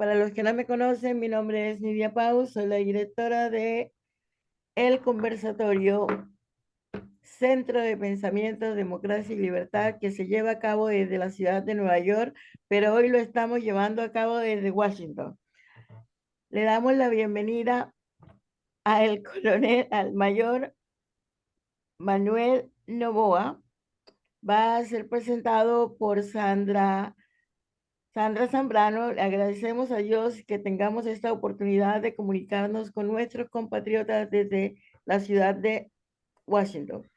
Para los que no me conocen, mi nombre es Nidia Pau, soy la directora de El Conversatorio Centro de Pensamiento, Democracia y Libertad, que se lleva a cabo desde la ciudad de Nueva York, pero hoy lo estamos llevando a cabo desde Washington. Le damos la bienvenida al mayor Manuel Novoa. Va a ser presentado por Sandra Zambrano. Le agradecemos a Dios que tengamos esta oportunidad de comunicarnos con nuestros compatriotas desde la ciudad de Washington.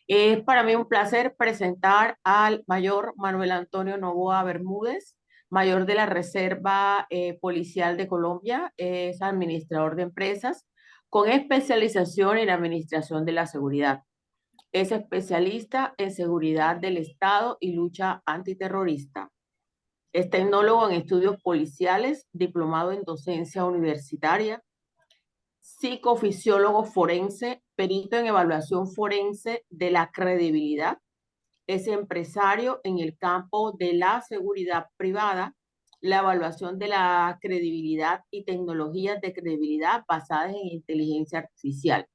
Es para mí un placer presentar al mayor Manuel Antonio Novoa Bermúdez, mayor de la Reserva Policial de Colombia, es administrador de empresas con especialización en administración de la seguridad. Es especialista en seguridad del Estado y lucha antiterrorista. Es tecnólogo en estudios policiales, diplomado en docencia universitaria, psicofisiólogo forense, perito en evaluación forense de la credibilidad. Es empresario en el campo de la seguridad privada, la evaluación de la credibilidad y tecnologías de credibilidad basadas en inteligencia artificial.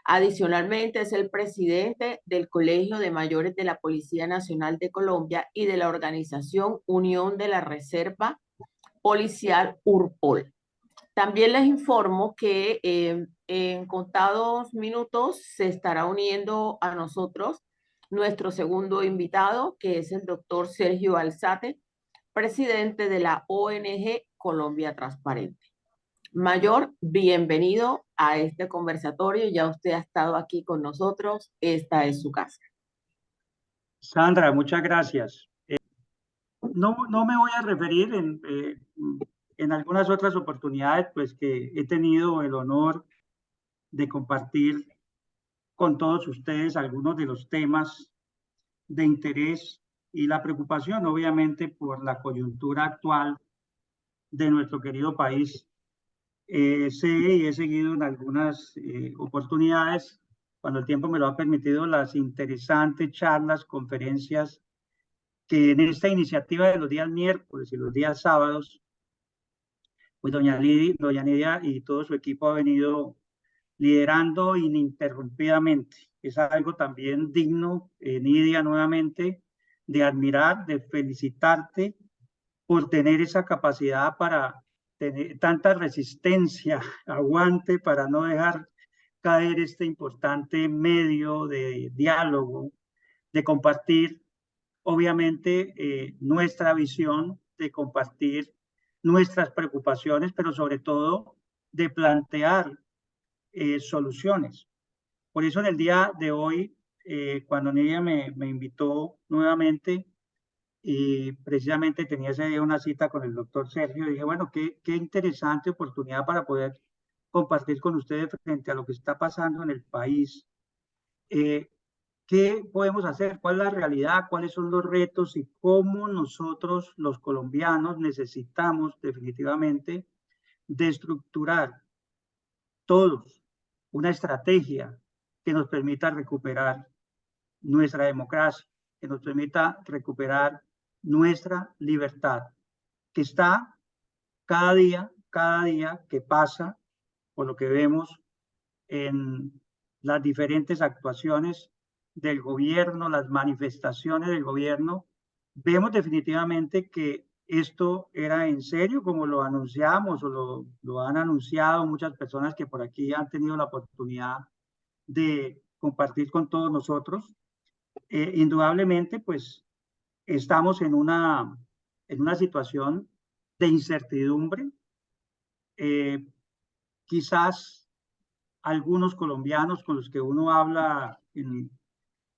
Adicionalmente, es el presidente del Colegio de Mayores de la Policía Nacional de Colombia y de la organización Unión de la Reserva Policial URPOL. También les informo que en contados minutos se estará uniendo a nosotros nuestro segundo invitado, que es el doctor Sergio Alzate, presidente de la ONG Colombia Transparente. Mayor, bienvenido a este conversatorio. Ya usted ha estado aquí con nosotros. Esta es su casa. Sandra, muchas gracias. No me voy a referir en algunas otras oportunidades, pues que he tenido el honor de compartir con todos ustedes algunos de los temas de interés y la preocupación, obviamente, por la coyuntura actual de nuestro querido país. Sé y he seguido en algunas oportunidades, cuando el tiempo me lo ha permitido, las interesantes charlas, conferencias que en esta iniciativa de los días miércoles y los días sábados, pues doña Nidia y todo su equipo ha venido liderando ininterrumpidamente. Es algo también digno, Nidia, nuevamente, de admirar, de felicitarte por tener esa capacidad para tener tanta resistencia, aguante, para no dejar caer este importante medio de diálogo, de compartir, obviamente, nuestra visión, de compartir nuestras preocupaciones, pero sobre todo de plantear soluciones. Por eso en el día de hoy, cuando Nidia me invitó nuevamente, y precisamente tenía ese día una cita con el doctor Sergio, dije, bueno, qué interesante oportunidad para poder compartir con ustedes frente a lo que está pasando en el país. ¿Qué podemos hacer? ¿Cuál es la realidad? ¿Cuáles son los retos? Y cómo nosotros, los colombianos, necesitamos definitivamente de estructurar todos una estrategia que nos permita recuperar nuestra democracia, que nos permita recuperar nuestra libertad, que está cada día que pasa, por lo que vemos en las diferentes actuaciones del gobierno, las manifestaciones del gobierno, vemos definitivamente que esto era en serio, como lo anunciamos o lo han anunciado muchas personas que por aquí han tenido la oportunidad de compartir con todos nosotros. Indudablemente, pues estamos en una situación de incertidumbre. Quizás algunos colombianos con los que uno habla en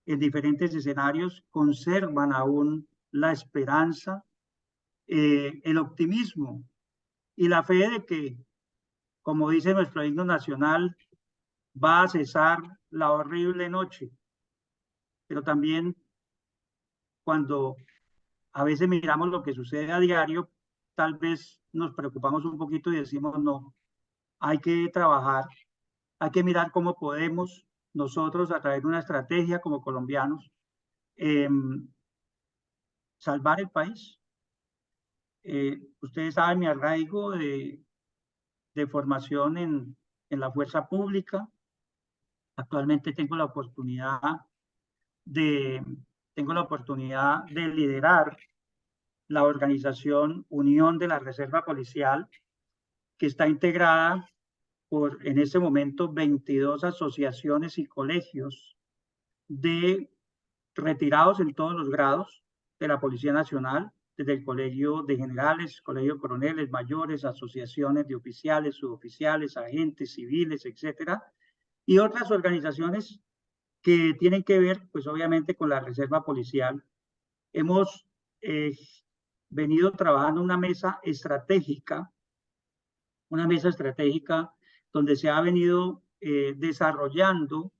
diferentes escenarios conservan aún la esperanza, el optimismo y la fe de que, como dice nuestro himno nacional, va a cesar la horrible noche. Pero también cuando a veces miramos lo que sucede a diario, tal vez nos preocupamos un poquito y decimos, no, hay que trabajar, hay que mirar cómo podemos nosotros, a través de una estrategia como colombianos, salvar el país. Ustedes saben mi arraigo de formación en la fuerza pública. Actualmente tengo la oportunidad de liderar la organización Unión de la Reserva Policial, que está integrada por, en este momento, 22 asociaciones y colegios de retirados en todos los grados de la Policía Nacional, desde el Colegio de Generales, Colegio de Coroneles, Mayores, asociaciones de oficiales, suboficiales, agentes civiles, etcétera, y otras organizaciones que tienen que ver, pues obviamente, con la Reserva Policial. Hemos venido trabajando una mesa estratégica donde se ha venido desarrollando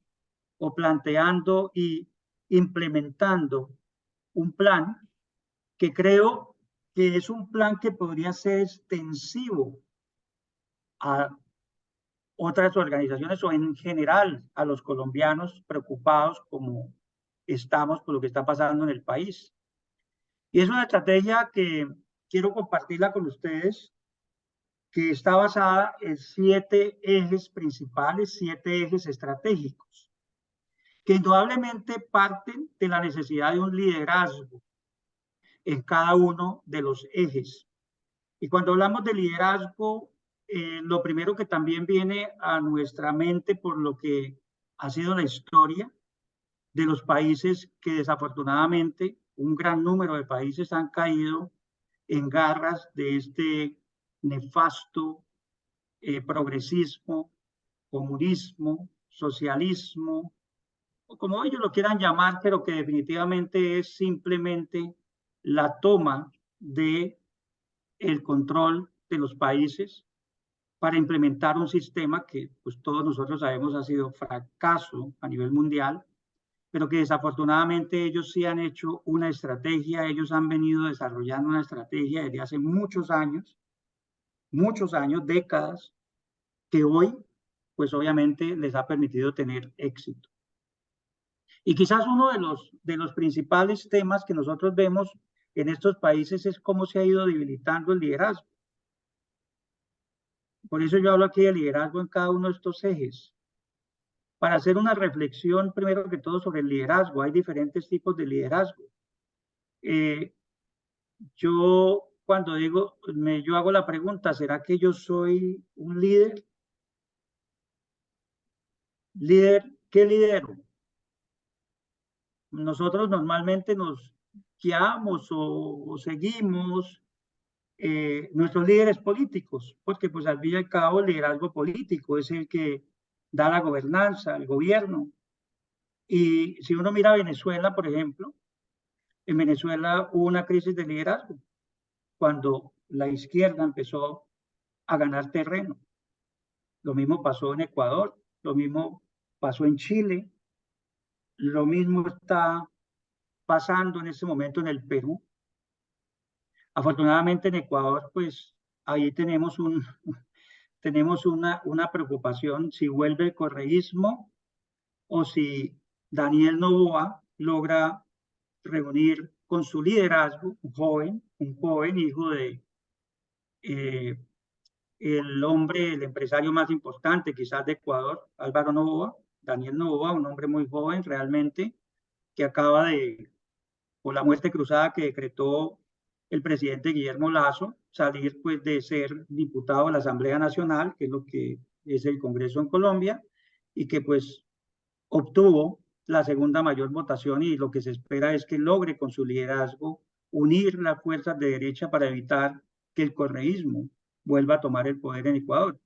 o planteando y implementando un plan que creo que es un plan que podría ser extensivo a otras organizaciones o en general a los colombianos preocupados como estamos por lo que está pasando en el país. Y es una estrategia que quiero compartirla con ustedes, que está basada en 7 ejes principales, 7 ejes estratégicos, que indudablemente parten de la necesidad de un liderazgo en cada uno de los ejes. Y cuando hablamos de liderazgo, lo primero que también viene a nuestra mente por lo que ha sido la historia de los países que desafortunadamente un gran número de países han caído en garras de este nefasto progresismo, comunismo, socialismo, o como ellos lo quieran llamar, pero que definitivamente es simplemente la toma de el control de los países para implementar un sistema que pues todos nosotros sabemos ha sido fracaso a nivel mundial, pero que desafortunadamente ellos sí han hecho una estrategia, ellos han venido desarrollando una estrategia desde hace muchos años, décadas, que hoy pues obviamente les ha permitido tener éxito. Y quizás uno de los principales temas que nosotros vemos en estos países es cómo se ha ido debilitando el liderazgo. Por eso yo hablo aquí de liderazgo en cada uno de estos ejes. Para hacer una reflexión, primero que todo, sobre el liderazgo. Hay diferentes tipos de liderazgo. Yo cuando digo, yo hago la pregunta, ¿será que yo soy un líder? ¿Líder? ¿Qué lidero? Nosotros normalmente nos guiamos o seguimos nuestros líderes políticos, porque pues al fin y al cabo el liderazgo político es el que da la gobernanza, el gobierno. Y si uno mira Venezuela, por ejemplo, en Venezuela hubo una crisis de liderazgo cuando la izquierda empezó a ganar terreno. Lo mismo pasó en Ecuador, lo mismo pasó en Chile, lo mismo está pasando en este momento en el Perú. Afortunadamente en Ecuador, pues ahí tenemos una preocupación si vuelve el correísmo o si Daniel Noboa logra reunir con su liderazgo un joven hijo de el empresario más importante quizás de Ecuador, Álvaro Noboa, Daniel Noboa, un hombre muy joven realmente, que acaba de, por la muerte cruzada que decretó el presidente Guillermo Lasso, salir pues de ser diputado de la Asamblea Nacional, que es lo que es el Congreso en Colombia, y que pues obtuvo la segunda mayor votación, y lo que se espera es que logre con su liderazgo unir las fuerzas de derecha para evitar que el correísmo vuelva a tomar el poder en Ecuador.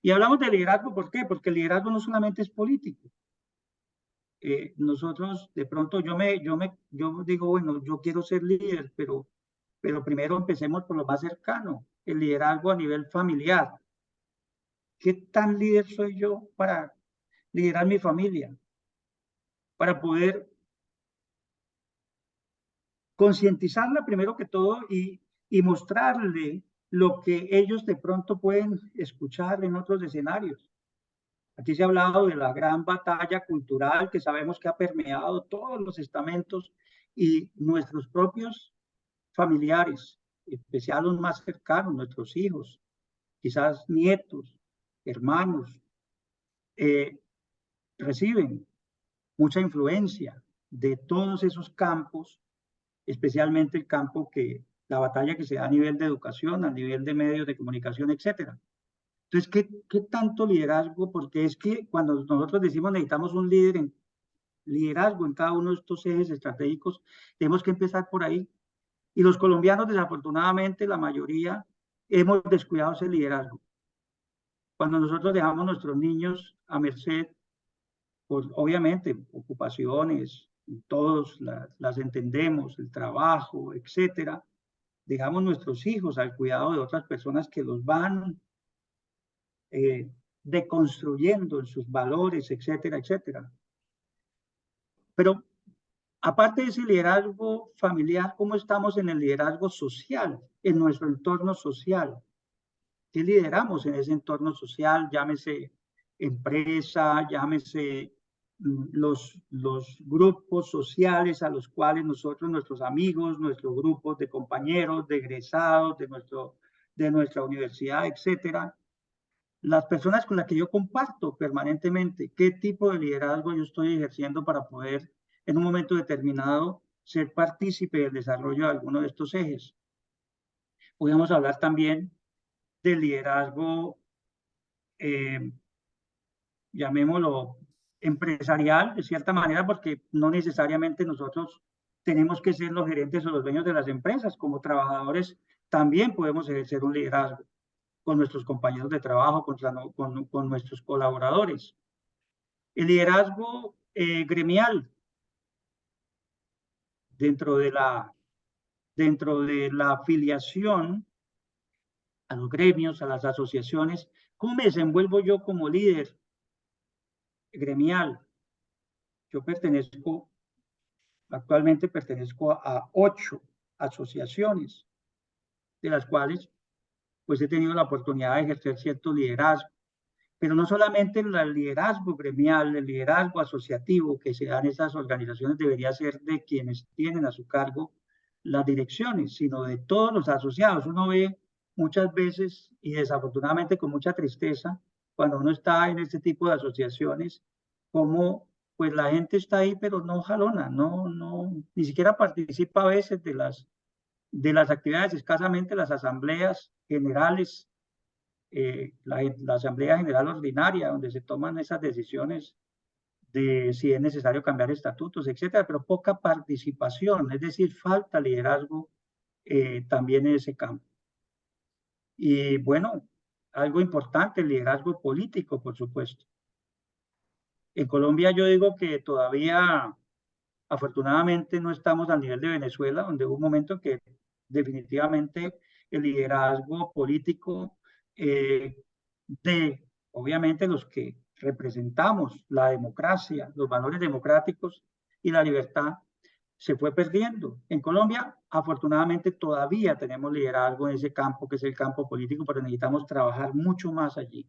Y hablamos de liderazgo, ¿por qué? Porque el liderazgo no solamente es político. Nosotros, de pronto, yo digo, bueno, yo quiero ser líder, pero primero empecemos por lo más cercano, el liderazgo a nivel familiar. ¿Qué tan líder soy yo para liderar mi familia? Para poder concientizarla primero que todo y mostrarle lo que ellos de pronto pueden escuchar en otros escenarios. Aquí se ha hablado de la gran batalla cultural que sabemos que ha permeado todos los estamentos, y nuestros propios familiares especial los más cercanos, nuestros hijos, quizás nietos, hermanos, reciben mucha influencia de todos esos campos, especialmente el campo la batalla que se da a nivel de educación, a nivel de medios de comunicación, etcétera. Entonces, ¿qué tanto liderazgo? Porque es que cuando nosotros decimos necesitamos un liderazgo en cada uno de estos ejes estratégicos, tenemos que empezar por ahí. Y los colombianos, desafortunadamente, la mayoría, hemos descuidado ese liderazgo. Cuando nosotros dejamos a nuestros niños a merced, pues obviamente, ocupaciones, todos las entendemos, el trabajo, etcétera, dejamos nuestros hijos al cuidado de otras personas que los van deconstruyendo en sus valores, etcétera, etcétera. Pero aparte de ese liderazgo familiar, ¿cómo estamos en el liderazgo social, en nuestro entorno social? ¿Qué lideramos en ese entorno social? Llámese empresa, llámese los grupos sociales a los cuales nosotros, nuestros amigos, nuestros grupos de compañeros, de egresados, de nuestra universidad, etcétera, las personas con las que yo comparto permanentemente, qué tipo de liderazgo yo estoy ejerciendo para poder en un momento determinado ser partícipe del desarrollo de alguno de estos ejes. Podríamos hablar también del liderazgo, llamémoslo empresarial, de cierta manera, porque no necesariamente nosotros tenemos que ser los gerentes o los dueños de las empresas. Como trabajadores también podemos ejercer un liderazgo con nuestros compañeros de trabajo, con nuestros colaboradores. El liderazgo gremial dentro de la afiliación a los gremios, a las asociaciones. ¿Cómo me desenvuelvo yo como líder gremial? Yo actualmente pertenezco a 8 asociaciones, de las cuales pues he tenido la oportunidad de ejercer cierto liderazgo. Pero no solamente el liderazgo gremial, el liderazgo asociativo que se da en esas organizaciones debería ser de quienes tienen a su cargo las direcciones, sino de todos los asociados. Uno ve muchas veces, y desafortunadamente con mucha tristeza, cuando uno está en este tipo de asociaciones, como pues la gente está ahí, pero no jalona, ni siquiera participa a veces de las actividades, escasamente las asambleas generales, la Asamblea General Ordinaria, donde se toman esas decisiones de si es necesario cambiar estatutos, etcétera, pero poca participación, es decir, falta liderazgo también en ese campo. Y bueno, algo importante, el liderazgo político, por supuesto. En Colombia yo digo que todavía, afortunadamente, no estamos al nivel de Venezuela, donde hubo un momento que definitivamente el liderazgo político obviamente, los que representamos la democracia, los valores democráticos y la libertad, se fue perdiendo. En Colombia, afortunadamente, todavía tenemos liderazgo en ese campo, que es el campo político, pero necesitamos trabajar mucho más allí.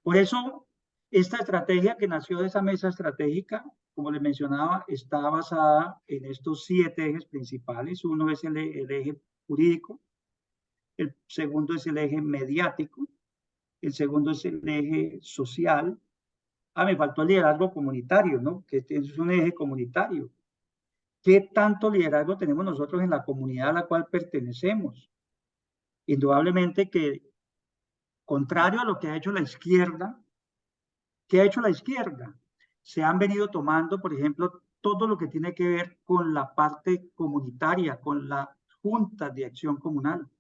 Por eso, esta estrategia que nació de esa mesa estratégica, como les mencionaba, está basada en estos 7 ejes principales. Uno es el eje jurídico, el segundo es el eje mediático, el segundo es el eje social. Me faltó el liderazgo comunitario, ¿no? Que es un eje comunitario. ¿Qué tanto liderazgo tenemos nosotros en la comunidad a la cual pertenecemos? Indudablemente que, contrario a lo que ha hecho la izquierda, ¿qué ha hecho la izquierda? Se han venido tomando, por ejemplo, todo lo que tiene que ver con la parte comunitaria, con las juntas de acción comunal.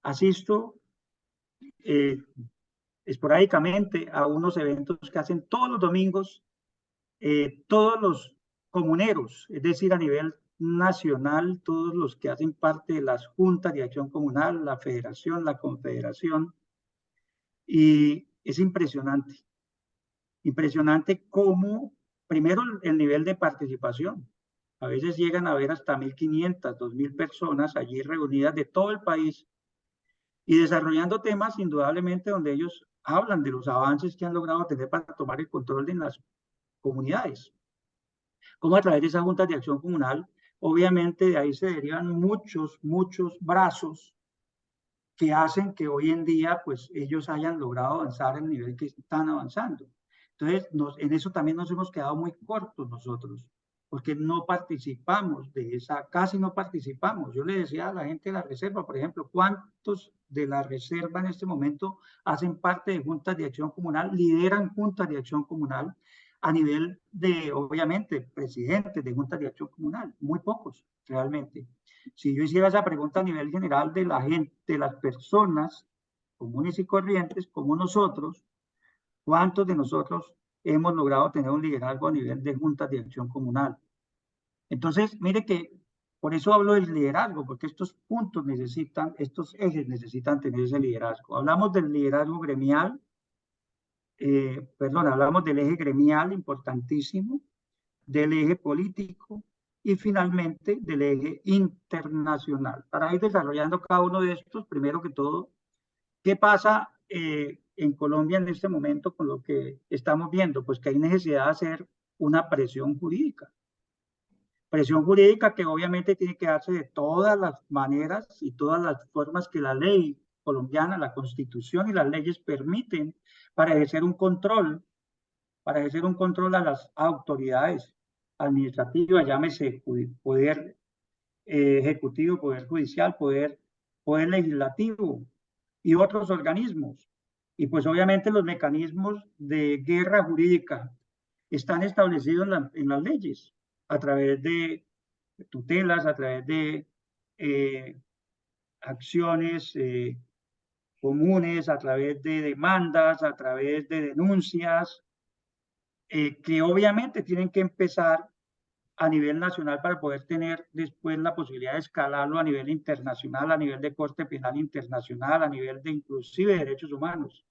Asisto esporádicamente a unos eventos que hacen todos los domingos todos los comuneros, es decir, a nivel nacional, todos los que hacen parte de las juntas de acción comunal, la federación, la confederación, y es impresionante cómo, primero, el nivel de participación. A veces llegan a ver hasta 1.500, 2.000 personas allí reunidas de todo el país y desarrollando temas indudablemente donde ellos hablan de los avances que han logrado tener para tomar el control de las comunidades. Cómo a través de esas juntas de acción comunal obviamente de ahí se derivan muchos brazos que hacen que hoy en día pues ellos hayan logrado avanzar el nivel que están avanzando. Entonces, en eso también nos hemos quedado muy cortos nosotros, porque no participamos de esa, casi no participamos. Yo le decía a la gente de la reserva, por ejemplo, ¿cuántos de la reserva en este momento hacen parte de juntas de acción comunal, lideran juntas de acción comunal a nivel de, obviamente, presidentes de juntas de acción comunal? Muy pocos, realmente. Si yo hiciera esa pregunta a nivel general de la gente, de las personas comunes y corrientes como nosotros, ¿cuántos de nosotros hemos logrado tener un liderazgo a nivel de juntas de acción comunal? Entonces, mire que por eso hablo del liderazgo, porque estos puntos necesitan, estos ejes necesitan tener ese liderazgo. Hablamos del liderazgo gremial, hablamos del eje gremial importantísimo, del eje político y finalmente del eje internacional. Para ir desarrollando cada uno de estos, primero que todo, ¿qué pasa en Colombia en este momento con lo que estamos viendo? Pues que hay necesidad de hacer una presión jurídica. Presión jurídica que obviamente tiene que darse de todas las maneras y todas las formas que la ley colombiana, la constitución y las leyes permiten para ejercer un control a las autoridades administrativas, llámese poder ejecutivo, poder judicial, poder legislativo y otros organismos. Y pues obviamente los mecanismos de guerra jurídica están establecidos en las leyes a través de tutelas, a través de acciones comunes, a través de demandas, a través de denuncias, que obviamente tienen que empezar a nivel nacional para poder tener después la posibilidad de escalarlo a nivel internacional, a nivel de Corte Penal Internacional, a nivel de inclusive derechos humanos.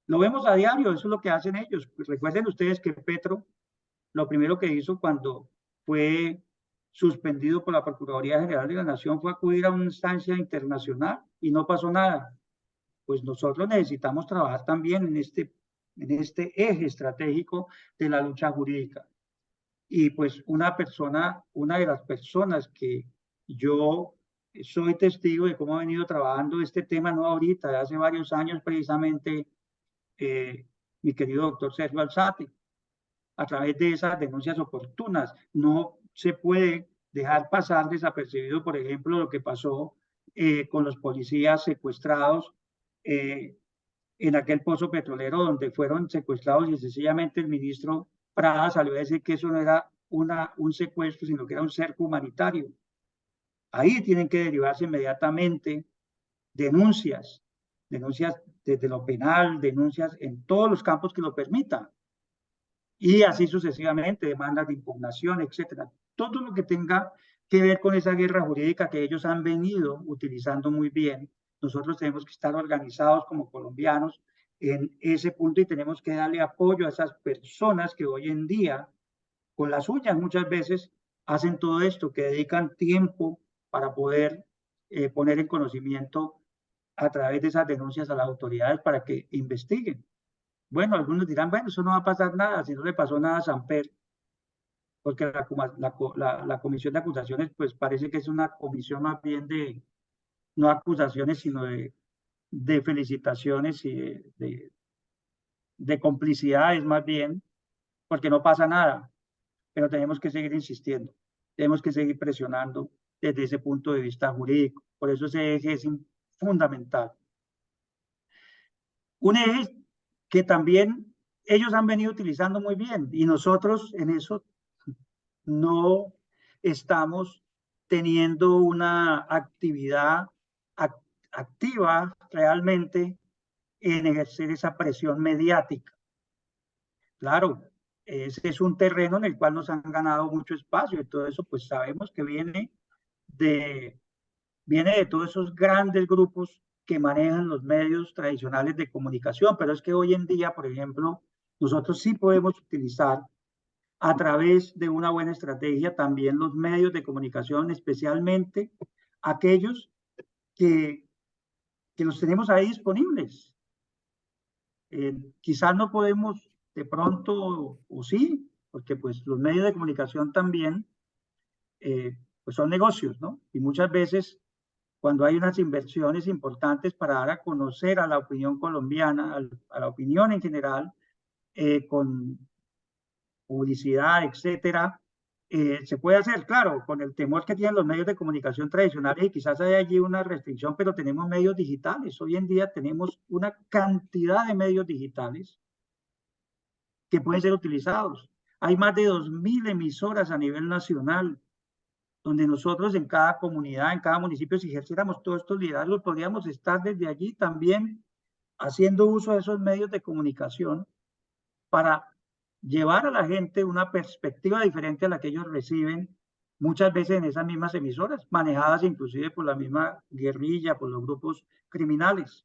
Lo vemos a diario, eso es lo que hacen ellos. Pues recuerden ustedes que Petro, lo primero que hizo cuando fue suspendido por la Procuraduría General de la Nación fue acudir a una instancia internacional y no pasó nada. Pues nosotros necesitamos trabajar también en este eje estratégico de la lucha jurídica. Y pues una de las personas que yo soy testigo de cómo ha venido trabajando este tema, no ahorita, de hace varios años precisamente, mi querido doctor Sergio Alzate, a través de esas denuncias oportunas. No se puede dejar pasar desapercibido, por ejemplo, lo que pasó con los policías secuestrados en aquel pozo petrolero donde fueron secuestrados y sencillamente el ministro Prada salió a decir que eso no era un secuestro, sino que era un cerco humanitario. Ahí tienen que derivarse inmediatamente denuncias desde lo penal, denuncias en todos los campos que lo permitan. Y así sucesivamente, demandas de impugnación, etcétera. Todo lo que tenga que ver con esa guerra jurídica que ellos han venido utilizando muy bien. Nosotros tenemos que estar organizados como colombianos en ese punto y tenemos que darle apoyo a esas personas que hoy en día, con las uñas muchas veces, hacen todo esto, que dedican tiempo para poder poner en conocimiento a través de esas denuncias a las autoridades para que investiguen. Bueno, algunos dirán, bueno, eso no va a pasar nada, si no le pasó nada a Samper, porque la comisión de acusaciones, pues parece que es una comisión más bien de, no acusaciones, sino de felicitaciones y de complicidades más bien, porque no pasa nada, pero tenemos que seguir insistiendo, tenemos que seguir presionando desde ese punto de vista jurídico, por eso ese eje es fundamental. Un eje que también ellos han venido utilizando muy bien y nosotros en eso no estamos teniendo una actividad activa realmente en ejercer esa presión mediática. Claro, ese es un terreno en el cual nos han ganado mucho espacio y todo eso pues sabemos que viene de todos esos grandes grupos que manejan los medios tradicionales de comunicación, pero es que hoy en día, por ejemplo, nosotros sí podemos utilizar a través de una buena estrategia también los medios de comunicación, especialmente aquellos que los tenemos ahí disponibles. Quizás no podemos de pronto, o sí, porque pues los medios de comunicación también pues son negocios, ¿no? Y muchas veces cuando hay unas inversiones importantes para dar a conocer a la opinión colombiana, a la opinión en general, con publicidad, etcétera, se puede hacer, claro, con el temor que tienen los medios de comunicación tradicionales y quizás hay allí una restricción, pero tenemos medios digitales. Hoy en día tenemos una cantidad de medios digitales que pueden ser utilizados. Hay más de 2.000 emisoras a nivel nacional, donde nosotros en cada comunidad, en cada municipio, si ejerciéramos todos estos liderazgos, podríamos estar desde allí también haciendo uso de esos medios de comunicación para llevar a la gente una perspectiva diferente a la que ellos reciben muchas veces en esas mismas emisoras, manejadas inclusive por la misma guerrilla, por los grupos criminales.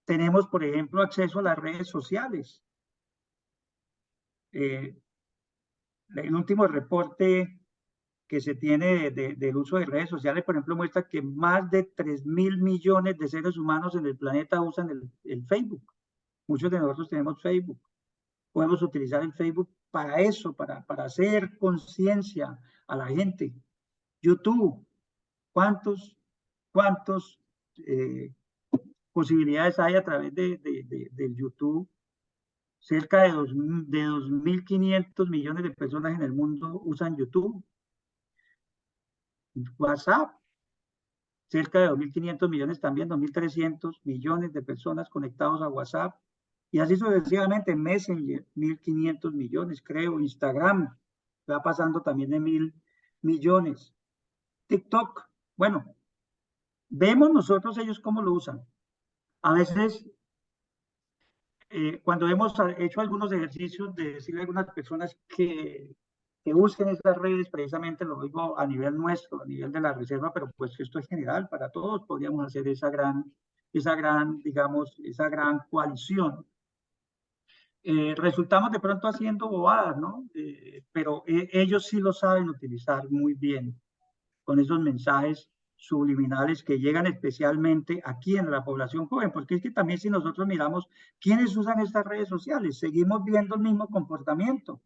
Tenemos, por ejemplo, acceso a las redes sociales. El último reporte que se tiene del uso de redes sociales, por ejemplo, muestra que más de 3.000 millones de seres humanos en el planeta usan el Facebook. Muchos de nosotros tenemos Facebook. Podemos utilizar el Facebook para eso, para hacer conciencia a la gente. YouTube, ¿cuántas posibilidades hay a través del YouTube? Cerca de 2.500 millones de personas en el mundo usan YouTube. WhatsApp, cerca de 2.500 millones también, 2.300 millones de personas conectados a WhatsApp. Y así sucesivamente, Messenger, 1.500 millones, creo. Instagram, va pasando también de 1.000 millones. TikTok, bueno, vemos nosotros ellos cómo lo usan. A veces, cuando hemos hecho algunos ejercicios de decirle a algunas personas que usen estas redes, precisamente lo digo a nivel nuestro, a nivel de la reserva, pero pues esto es general para todos, podríamos hacer esa gran, digamos, esa gran coalición. Resultamos de pronto haciendo bobadas, ¿no? Pero ellos sí lo saben utilizar muy bien con esos mensajes subliminales que llegan especialmente aquí en la población joven, porque es que también si nosotros miramos quiénes usan estas redes sociales, seguimos viendo el mismo comportamiento.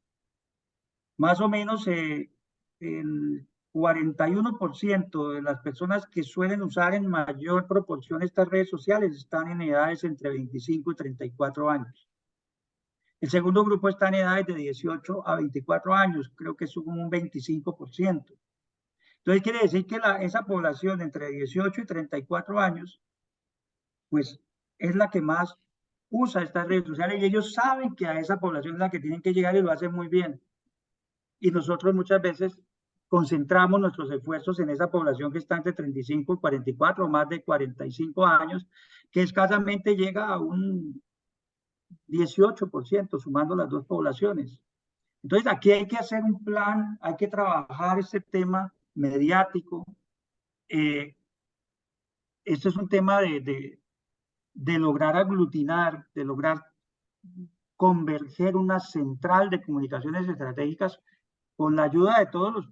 Más o menos el 41% de las personas que suelen usar en mayor proporción estas redes sociales están en edades entre 25 y 34 años. El segundo grupo está en edades de 18 a 24 años, creo que es como un 25%. Entonces quiere decir que esa población entre 18 y 34 años, pues es la que más usa estas redes sociales y ellos saben que a esa población es la que tienen que llegar y lo hacen muy bien. Y nosotros muchas veces concentramos nuestros esfuerzos en esa población que está entre 35 y 44 o más de 45 años, que escasamente llega a un 18%, sumando las dos poblaciones. Entonces aquí hay que hacer un plan, hay que trabajar este tema mediático. Este es un tema de lograr aglutinar, de lograr converger una central de comunicaciones estratégicas con la ayuda de todos los,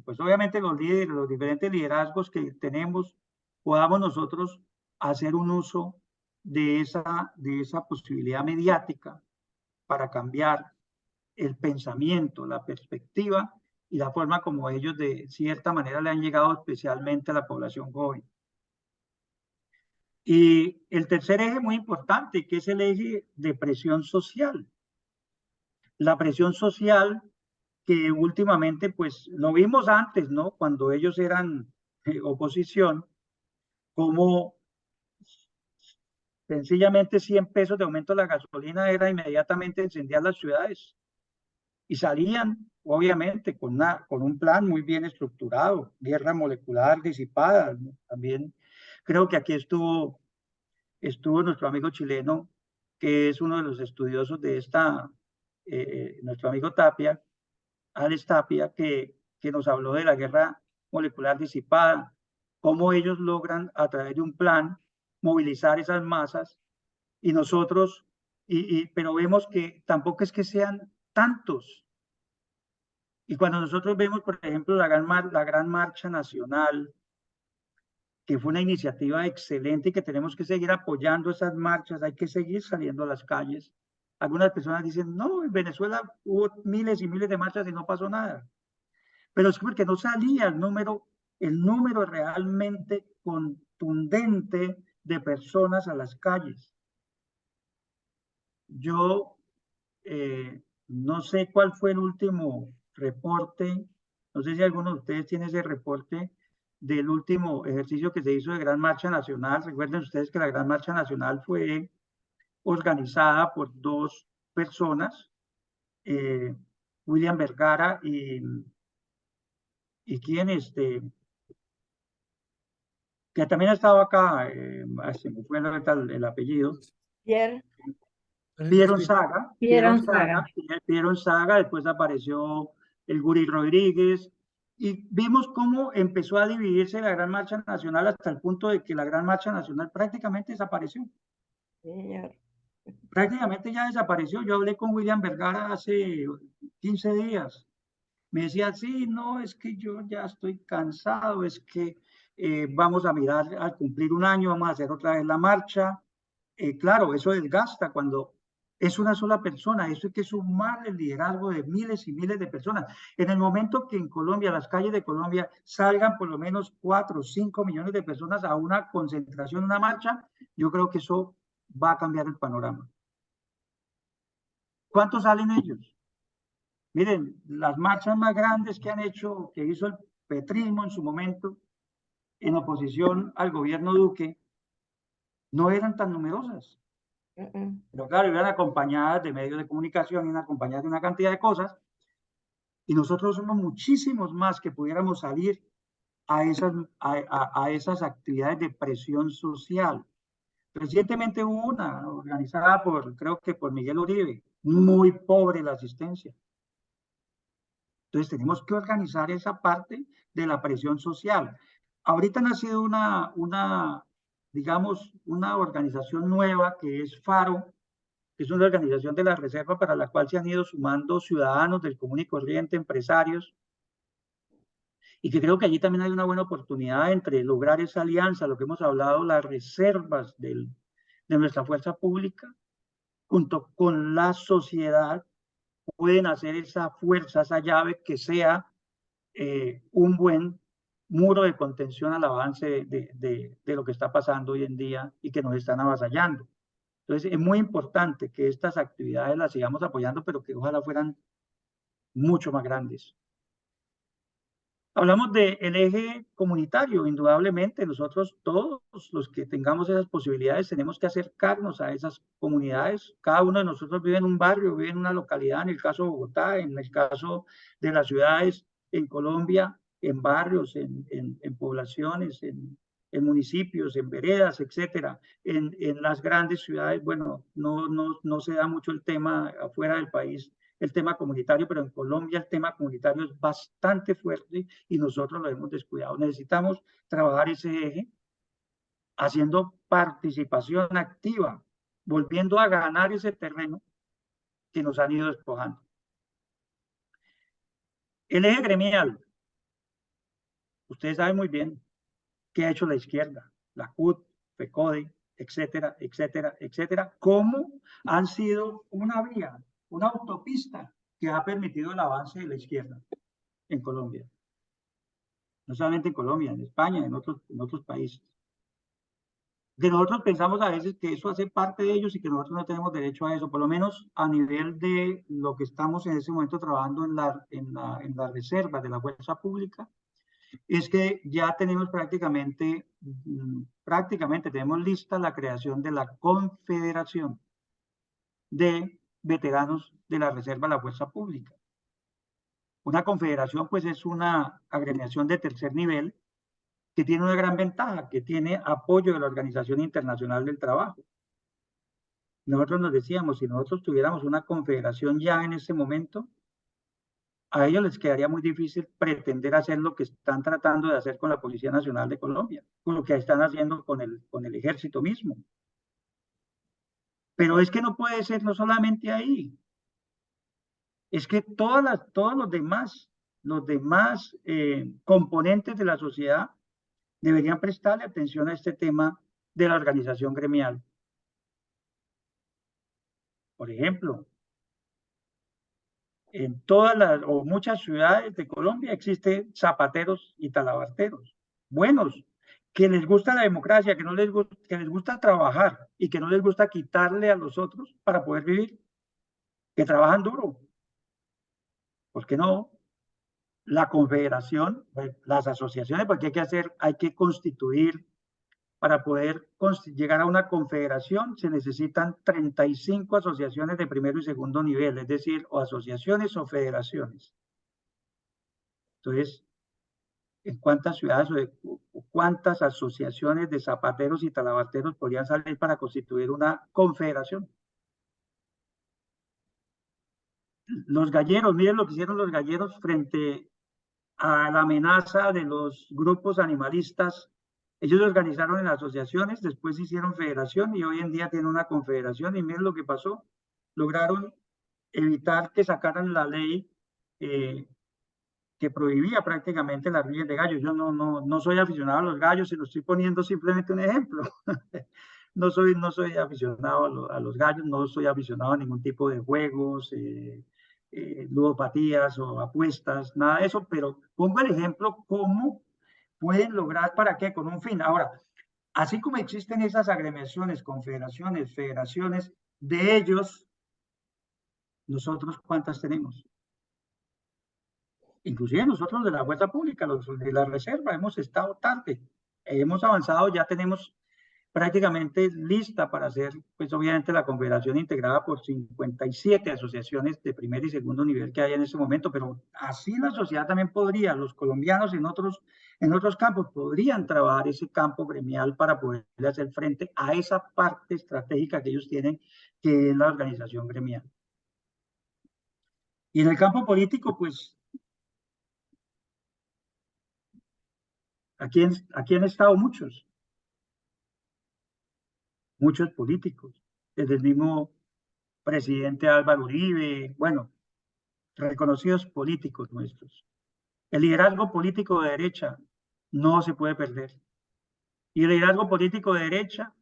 pues obviamente los líderes, los diferentes liderazgos que tenemos, podamos nosotros hacer un uso de esa posibilidad mediática para cambiar el pensamiento, la perspectiva y la forma como ellos de cierta manera le han llegado especialmente a la población joven. Y el tercer eje muy importante, que es el eje de presión social. La presión social que últimamente, pues, lo vimos antes, ¿no? Cuando ellos eran oposición, como sencillamente 100 pesos de aumento de la gasolina era inmediatamente incendiar las ciudades. Y salían, obviamente, con un plan muy bien estructurado, guerra molecular disipada, ¿no? También creo que aquí estuvo nuestro amigo chileno, que es uno de los estudiosos de nuestro amigo Tapia, Alex Tapia, que nos habló de la guerra molecular disipada, cómo ellos logran a través de un plan movilizar esas masas y nosotros, pero vemos que tampoco es que sean tantos. Y cuando nosotros vemos, por ejemplo, la gran marcha nacional, que fue una iniciativa excelente y que tenemos que seguir apoyando esas marchas, hay que seguir saliendo a las calles. Algunas personas dicen, no, en Venezuela hubo miles y miles de marchas y no pasó nada. pero es porque no salía el número realmente contundente de personas a las calles. Yo no sé cuál fue el último reporte, no sé si alguno de ustedes tiene ese reporte del último ejercicio que se hizo de Gran Marcha Nacional. Recuerden ustedes que la Gran Marcha Nacional fue organizada por dos personas, William Vergara y quien, que también ha estado acá, se me fue el apellido, Pierre. Pierre Saga, Saga. Pierre Saga, después apareció el Guri Rodríguez, y vimos cómo empezó a dividirse la Gran Marcha Nacional hasta el punto de que la Gran Marcha Nacional prácticamente desapareció. Señor. Prácticamente ya desapareció. Yo hablé con William Vergara hace 15 días. Me decía, sí, no, es que yo ya estoy cansado, es que vamos a mirar al cumplir un año, vamos a hacer otra vez la marcha. Claro, eso desgasta cuando es una sola persona, eso hay que sumar el liderazgo de miles y miles de personas. En el momento que en Colombia, las calles de Colombia, salgan por lo menos 4 o 5 millones de personas a una concentración, una marcha, yo creo que eso va a cambiar el panorama. ¿Cuántos salen ellos? Miren, las marchas más grandes que han hecho, que hizo el petrismo en su momento, en oposición al gobierno Duque, no eran tan numerosas. Pero claro, eran acompañadas de medios de comunicación y acompañadas de una cantidad de cosas. Y nosotros somos muchísimos más que pudiéramos salir a esas actividades de presión social. Recientemente hubo una organizada creo que por Miguel Uribe, muy pobre la asistencia. Entonces tenemos que organizar esa parte de la presión social. Ahorita ha nacido digamos, una organización nueva que es FARO, que es una organización de la Reserva para la cual se han ido sumando ciudadanos del común y corriente, empresarios, y que creo que allí también hay una buena oportunidad entre lograr esa alianza, lo que hemos hablado, las reservas de nuestra fuerza pública, junto con la sociedad, pueden hacer esa fuerza, esa llave que sea un buen muro de contención al avance de lo que está pasando hoy en día y que nos están avasallando. Entonces, es muy importante que estas actividades las sigamos apoyando, pero que ojalá fueran mucho más grandes. Hablamos del eje comunitario, indudablemente nosotros todos los que tengamos esas posibilidades tenemos que acercarnos a esas comunidades. Cada uno de nosotros vive en un barrio, vive en una localidad, en el caso de Bogotá, en el caso de las ciudades en Colombia, en barrios, en poblaciones, en municipios, en veredas, etcétera. En las grandes ciudades, bueno, no se da mucho el tema afuera del país, el tema comunitario, pero en Colombia el tema comunitario es bastante fuerte y nosotros lo hemos descuidado. Necesitamos trabajar ese eje haciendo participación activa, volviendo a ganar ese terreno que nos han ido despojando. El eje gremial, ustedes saben muy bien qué ha hecho la izquierda, la CUT, FECODE, etcétera, etcétera, etcétera, cómo han sido una vía, una autopista que ha permitido el avance de la izquierda en Colombia. No solamente en Colombia, en España, en otros países. Que nosotros pensamos a veces que eso hace parte de ellos y que nosotros no tenemos derecho a eso, por lo menos a nivel de lo que estamos en ese momento trabajando en la reserva de la fuerza pública, es que ya tenemos prácticamente tenemos lista la creación de la Confederación de Veteranos de la Reserva de la Fuerza Pública. Una confederación, pues, es una agremiación de tercer nivel que tiene una gran ventaja, que tiene apoyo de la Organización Internacional del Trabajo. Nosotros nos decíamos, si nosotros tuviéramos una confederación ya en ese momento, a ellos les quedaría muy difícil pretender hacer lo que están tratando de hacer con la Policía Nacional de Colombia, con lo que están haciendo con el ejército mismo. Pero es que no puede ser no solamente ahí, es que todos los demás componentes de la sociedad deberían prestarle atención a este tema de la organización gremial. Por ejemplo, en todas las o muchas ciudades de Colombia existen zapateros y talabarteros buenos, que les gusta la democracia, que les gusta trabajar y que no les gusta quitarle a los otros para poder vivir, que trabajan duro. ¿Por qué no? La confederación, las asociaciones, porque hay que constituir, para poder llegar a una confederación se necesitan 35 asociaciones de primero y segundo nivel, es decir, o asociaciones o federaciones. Entonces, ¿en cuántas ciudades o cuántas asociaciones de zapateros y talabarteros podrían salir para constituir una confederación? Los galleros, miren lo que hicieron los galleros frente a la amenaza de los grupos animalistas. Ellos se organizaron en asociaciones, después hicieron federación y hoy en día tienen una confederación y miren lo que pasó. Lograron evitar que sacaran la ley que prohibía prácticamente las rías de gallos. Yo no soy aficionado a los gallos, se lo estoy poniendo simplemente un ejemplo. No soy aficionado a los gallos, no soy aficionado a ningún tipo de juegos, ludopatías o apuestas, nada de eso, pero pongo el ejemplo cómo pueden lograr para qué, con un fin. Ahora, así como existen esas agremiaciones, confederaciones, federaciones, de ellos, nosotros, ¿cuántas tenemos? Inclusive nosotros de la fuerza pública, los de la reserva, hemos estado tarde, hemos avanzado, ya tenemos prácticamente lista para hacer, pues obviamente la confederación integrada por 57 asociaciones de primer y segundo nivel que hay en este momento, pero así la sociedad también podría, los colombianos en otros campos podrían trabajar ese campo gremial para poder hacer frente a esa parte estratégica que ellos tienen, que es la organización gremial. Y en el campo político, pues aquí han estado muchos políticos, desde el mismo presidente Álvaro Uribe, bueno, reconocidos políticos nuestros. El liderazgo político de derecha no se puede perder. Y el liderazgo político de derecha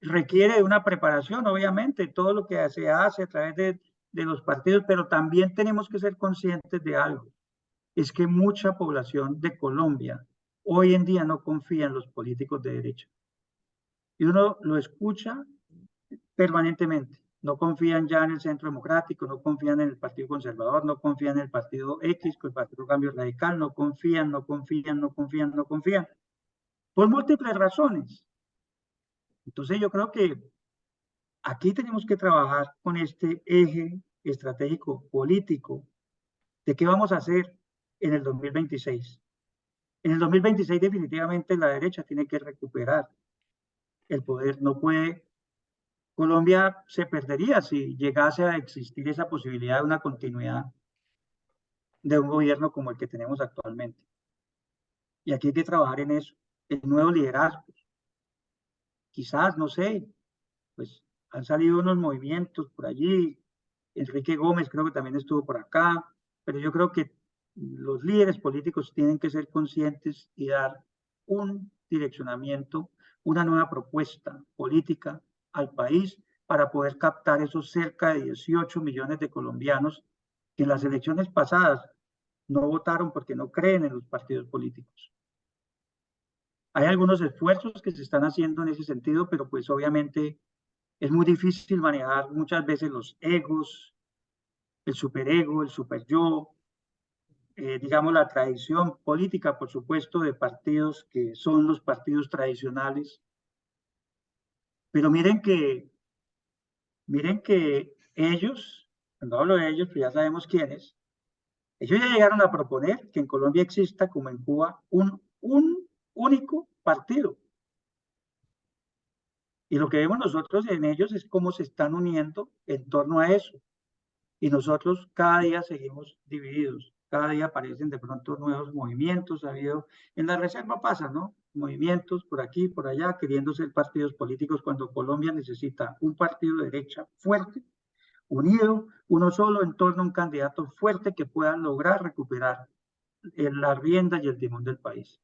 requiere de una preparación, obviamente, todo lo que se hace a través de los partidos, pero también tenemos que ser conscientes de algo. Es que mucha población de Colombia hoy en día no confía en los políticos de derecha. Y uno lo escucha permanentemente. No confían ya en el Centro Democrático, no confían en el Partido Conservador, no confían en el Partido X, con el Partido Cambio Radical, no confían. Por múltiples razones. Entonces yo creo que aquí tenemos que trabajar con este eje estratégico político de qué vamos a hacer en el 2026. En el 2026 definitivamente la derecha tiene que recuperar el poder, no puede. Colombia se perdería si llegase a existir esa posibilidad de una continuidad de un gobierno como el que tenemos actualmente. Y aquí hay que trabajar en eso, en nuevos liderazgos. Quizás, no sé, pues han salido unos movimientos por allí. Enrique Gómez creo que también estuvo por acá, pero yo creo que los líderes políticos tienen que ser conscientes y dar un direccionamiento, una nueva propuesta política al país para poder captar esos cerca de 18 millones de colombianos que en las elecciones pasadas no votaron porque no creen en los partidos políticos. Hay algunos esfuerzos que se están haciendo en ese sentido, pero pues obviamente es muy difícil manejar muchas veces los egos, el superego, el superyo, digamos la tradición política, por supuesto, de partidos que son los partidos tradicionales. Pero miren que ellos, cuando hablo de ellos, pues ya sabemos quiénes, ellos ya llegaron a proponer que en Colombia exista, como en Cuba, un único partido. Y lo que vemos nosotros en ellos es cómo se están uniendo en torno a eso. Y nosotros cada día seguimos divididos. Cada día aparecen de pronto nuevos movimientos. Ha habido, en la reserva pasa, ¿no? Movimientos por aquí, por allá, queriendo ser partidos políticos cuando Colombia necesita un partido de derecha fuerte, unido, uno solo en torno a un candidato fuerte que pueda lograr recuperar la rienda y el timón del país.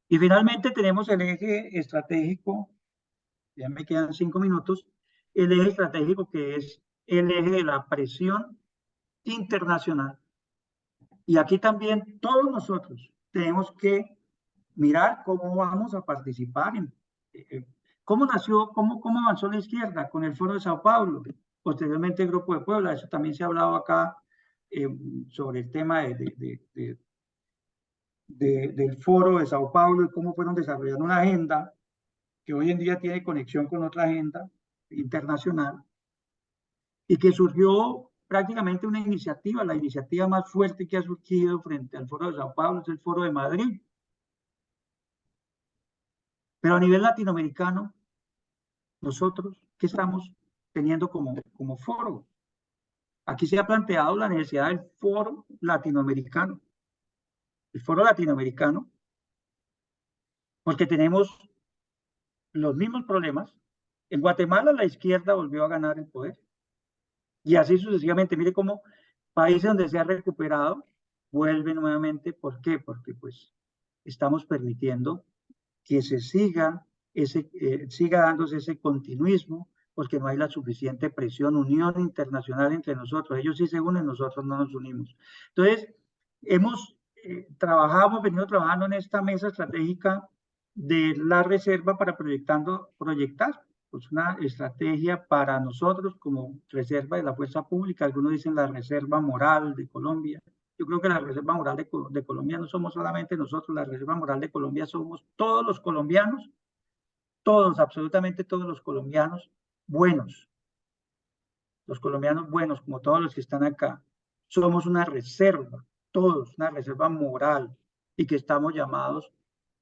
Y finalmente tenemos el eje estratégico, ya me quedan 5 minutos, el eje estratégico que es el eje de la presión internacional. Y aquí también todos nosotros tenemos que mirar cómo vamos a participar cómo nació, cómo avanzó la izquierda con el Foro de Sao Paulo, posteriormente el Grupo de Puebla. Eso también se ha hablado acá sobre el tema del Foro de Sao Paulo y cómo fueron desarrollando una agenda que hoy en día tiene conexión con otra agenda internacional y que surgió prácticamente una iniciativa, la iniciativa más fuerte que ha surgido frente al Foro de Sao Paulo es el Foro de Madrid. Pero a nivel latinoamericano, nosotros, ¿qué estamos teniendo como foro? Aquí se ha planteado la necesidad del foro latinoamericano. El foro latinoamericano, porque tenemos los mismos problemas. En Guatemala la izquierda volvió a ganar el poder. Y así sucesivamente. Mire cómo países donde se ha recuperado vuelven nuevamente. ¿Por qué? Porque pues estamos permitiendo que se siga dándose ese continuismo, porque no hay la suficiente presión, unión internacional entre nosotros. Ellos sí se unen, nosotros no nos unimos. Entonces, hemos venido trabajando en esta mesa estratégica de la reserva para proyectar pues una estrategia para nosotros como reserva de la fuerza pública. Algunos dicen la reserva moral de Colombia. Yo creo que la reserva moral de Colombia no somos solamente nosotros, la reserva moral de Colombia somos todos los colombianos, todos, absolutamente todos los colombianos buenos. Los colombianos buenos, como todos los que están acá, somos una reserva, todos, una reserva moral, y que estamos llamados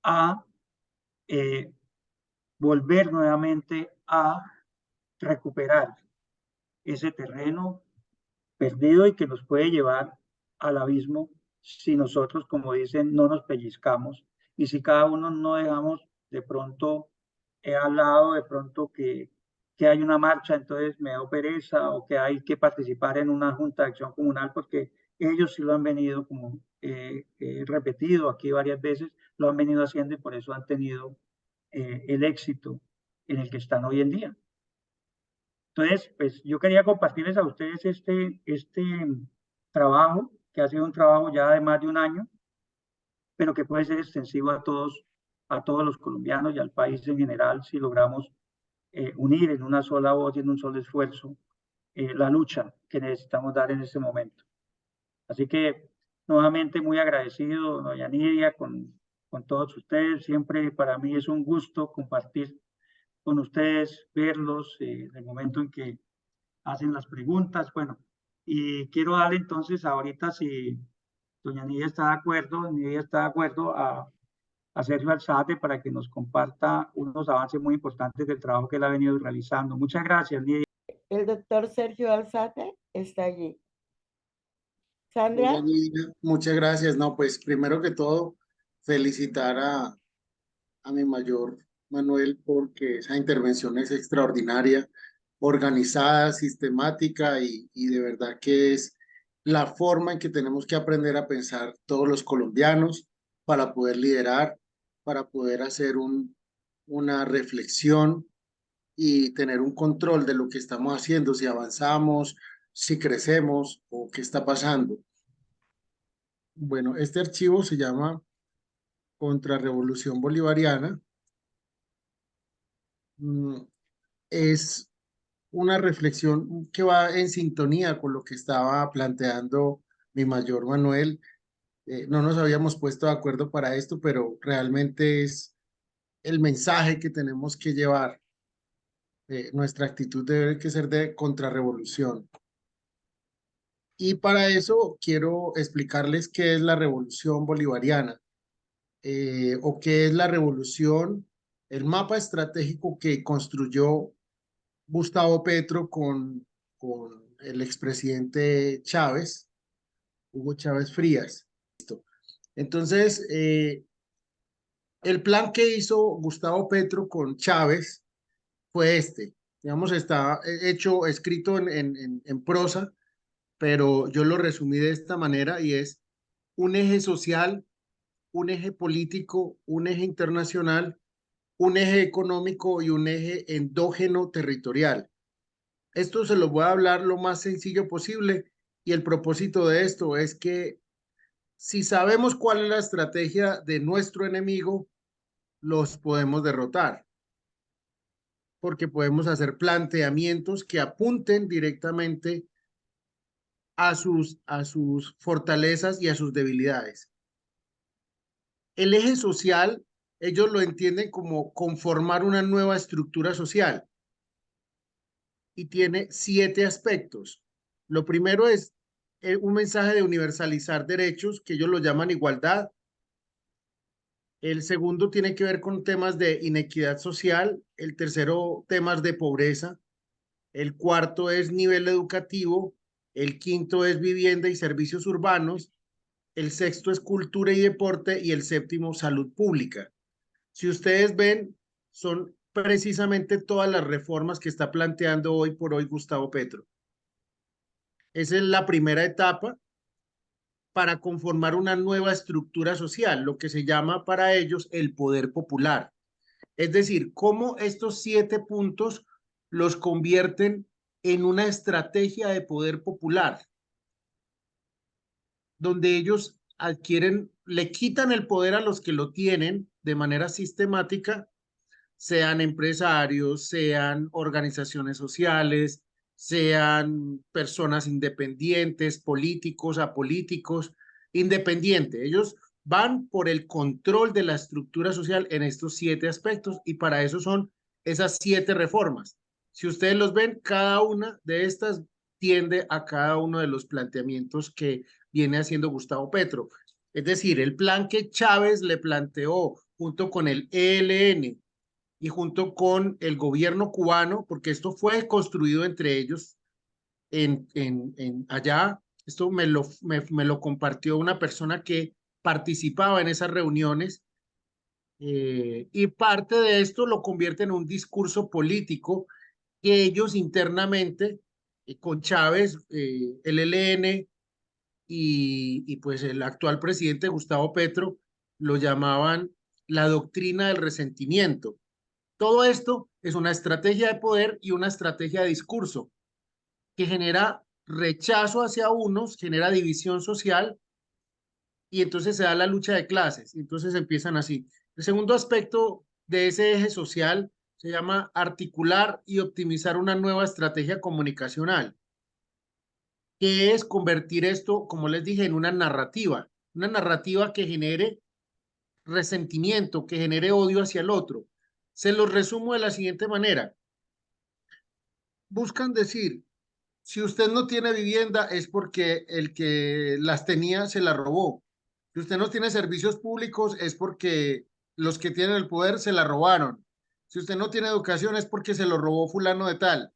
a volver nuevamente a recuperar ese terreno perdido y que nos puede llevar al abismo si nosotros, como dicen, no nos pellizcamos y si cada uno no dejamos de pronto al lado, de pronto que hay una marcha, entonces me da pereza, o que hay que participar en una junta de acción comunal, porque ellos sí lo han venido, como repetido aquí varias veces, lo han venido haciendo y por eso han tenido el éxito en el que están hoy en día. Entonces, pues yo quería compartirles a ustedes este trabajo, que ha sido un trabajo ya de más de un año, pero que puede ser extensivo a todos los colombianos y al país en general si logramos unir en una sola voz y en un solo esfuerzo la lucha que necesitamos dar en este momento. Así que nuevamente muy agradecido, doña Nidia, con todos ustedes. Siempre para mí es un gusto compartir con ustedes, verlos en el momento en que hacen las preguntas. Bueno, y quiero darle entonces ahorita, si doña Nidia está de acuerdo, a Sergio Alzate para que nos comparta unos avances muy importantes del trabajo que él ha venido realizando. Muchas gracias, Nidia. El doctor Sergio Alzate está allí. Sandra. Hola, Nidia. Muchas gracias. No, pues primero que todo, felicitar a mi mayor Manuel, porque esa intervención es extraordinaria, organizada, sistemática y de verdad que es la forma en que tenemos que aprender a pensar todos los colombianos para poder liderar, para poder hacer una reflexión y tener un control de lo que estamos haciendo, si avanzamos, si crecemos o qué está pasando. Bueno, este archivo se llama Contrarrevolución Bolivariana. Es una reflexión que va en sintonía con lo que estaba planteando mi mayor Manuel. No nos habíamos puesto de acuerdo para esto, pero realmente es el mensaje que tenemos que llevar. Nuestra actitud debe que ser de contrarrevolución. Y para eso quiero explicarles qué es la revolución bolivariana, o qué es la revolución, el mapa estratégico que construyó Gustavo Petro con el expresidente Chávez, Hugo Chávez Frías. Entonces, el plan que hizo Gustavo Petro con Chávez fue este. Digamos, está escrito en prosa, pero yo lo resumí de esta manera y es un eje social, un eje político, un eje internacional, un eje económico y un eje endógeno territorial. Esto se lo voy a hablar lo más sencillo posible Y el propósito de esto es que si sabemos cuál es la estrategia de nuestro enemigo, los podemos derrotar, porque podemos hacer planteamientos que apunten directamente a sus fortalezas y a sus debilidades. El eje social, ellos lo entienden como conformar una nueva estructura social y tiene 7 aspectos. Lo primero es un mensaje de universalizar derechos, que ellos lo llaman igualdad. El segundo tiene que ver con temas de inequidad social. El tercero, temas de pobreza. El cuarto es nivel educativo. El quinto es vivienda y servicios urbanos. El sexto es cultura y deporte. Y el séptimo, salud pública. Si ustedes ven, son precisamente todas las reformas que está planteando hoy por hoy Gustavo Petro. Esa es la primera etapa para conformar una nueva estructura social, lo que se llama para ellos el poder popular. Es decir, cómo estos 7 puntos los convierten en una estrategia de poder popular, donde ellos adquieren, le quitan el poder a los que lo tienen de manera sistemática, sean empresarios, sean organizaciones sociales, sean personas independientes, políticos, apolíticos, independientes. Ellos van por el control de la estructura social en estos 7 aspectos y para eso son esas 7 reformas. Si ustedes los ven, cada una de estas tiende a cada uno de los planteamientos que viene haciendo Gustavo Petro. Es decir, el plan que Chávez le planteó junto con el ELN y junto con el gobierno cubano, porque esto fue construido entre ellos allá. Esto me lo compartió una persona que participaba en esas reuniones y parte de esto lo convierte en un discurso político que ellos internamente, con Chávez, el ELN y pues el actual presidente Gustavo Petro, lo llamaban la doctrina del resentimiento. Todo esto es una estrategia de poder y una estrategia de discurso que genera rechazo hacia unos, genera división social y entonces se da la lucha de clases. Entonces empiezan así. El segundo aspecto de ese eje social se llama articular y optimizar una nueva estrategia comunicacional, que es convertir esto, como les dije, en una narrativa que genere resentimiento, que genere odio hacia el otro. Se los resumo de la siguiente manera. Buscan decir, si usted no tiene vivienda es porque el que las tenía se la robó. Si usted no tiene servicios públicos es porque los que tienen el poder se la robaron. Si usted no tiene educación es porque se lo robó fulano de tal.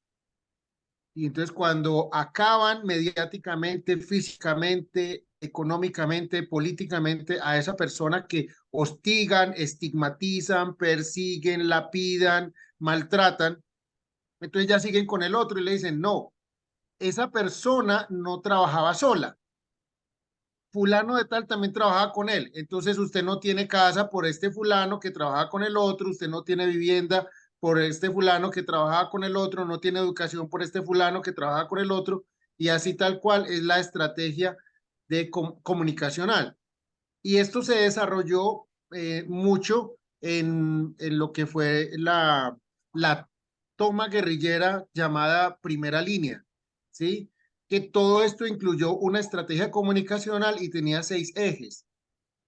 Y entonces cuando acaban mediáticamente, físicamente, económicamente, políticamente a esa persona que hostigan, estigmatizan, persiguen, lapidan, maltratan, entonces ya siguen con el otro y le dicen, no, esa persona no trabajaba sola. Fulano de tal también trabajaba con él. Entonces usted no tiene casa por este fulano que trabaja con el otro, usted no tiene vivienda por este fulano que trabaja con el otro, no tiene educación por este fulano que trabaja con el otro, y así tal cual es la estrategia de comunicacional. Y esto se desarrolló mucho en lo que fue la toma guerrillera llamada Primera Línea, ¿sí? Que todo esto incluyó una estrategia comunicacional y tenía 6 ejes.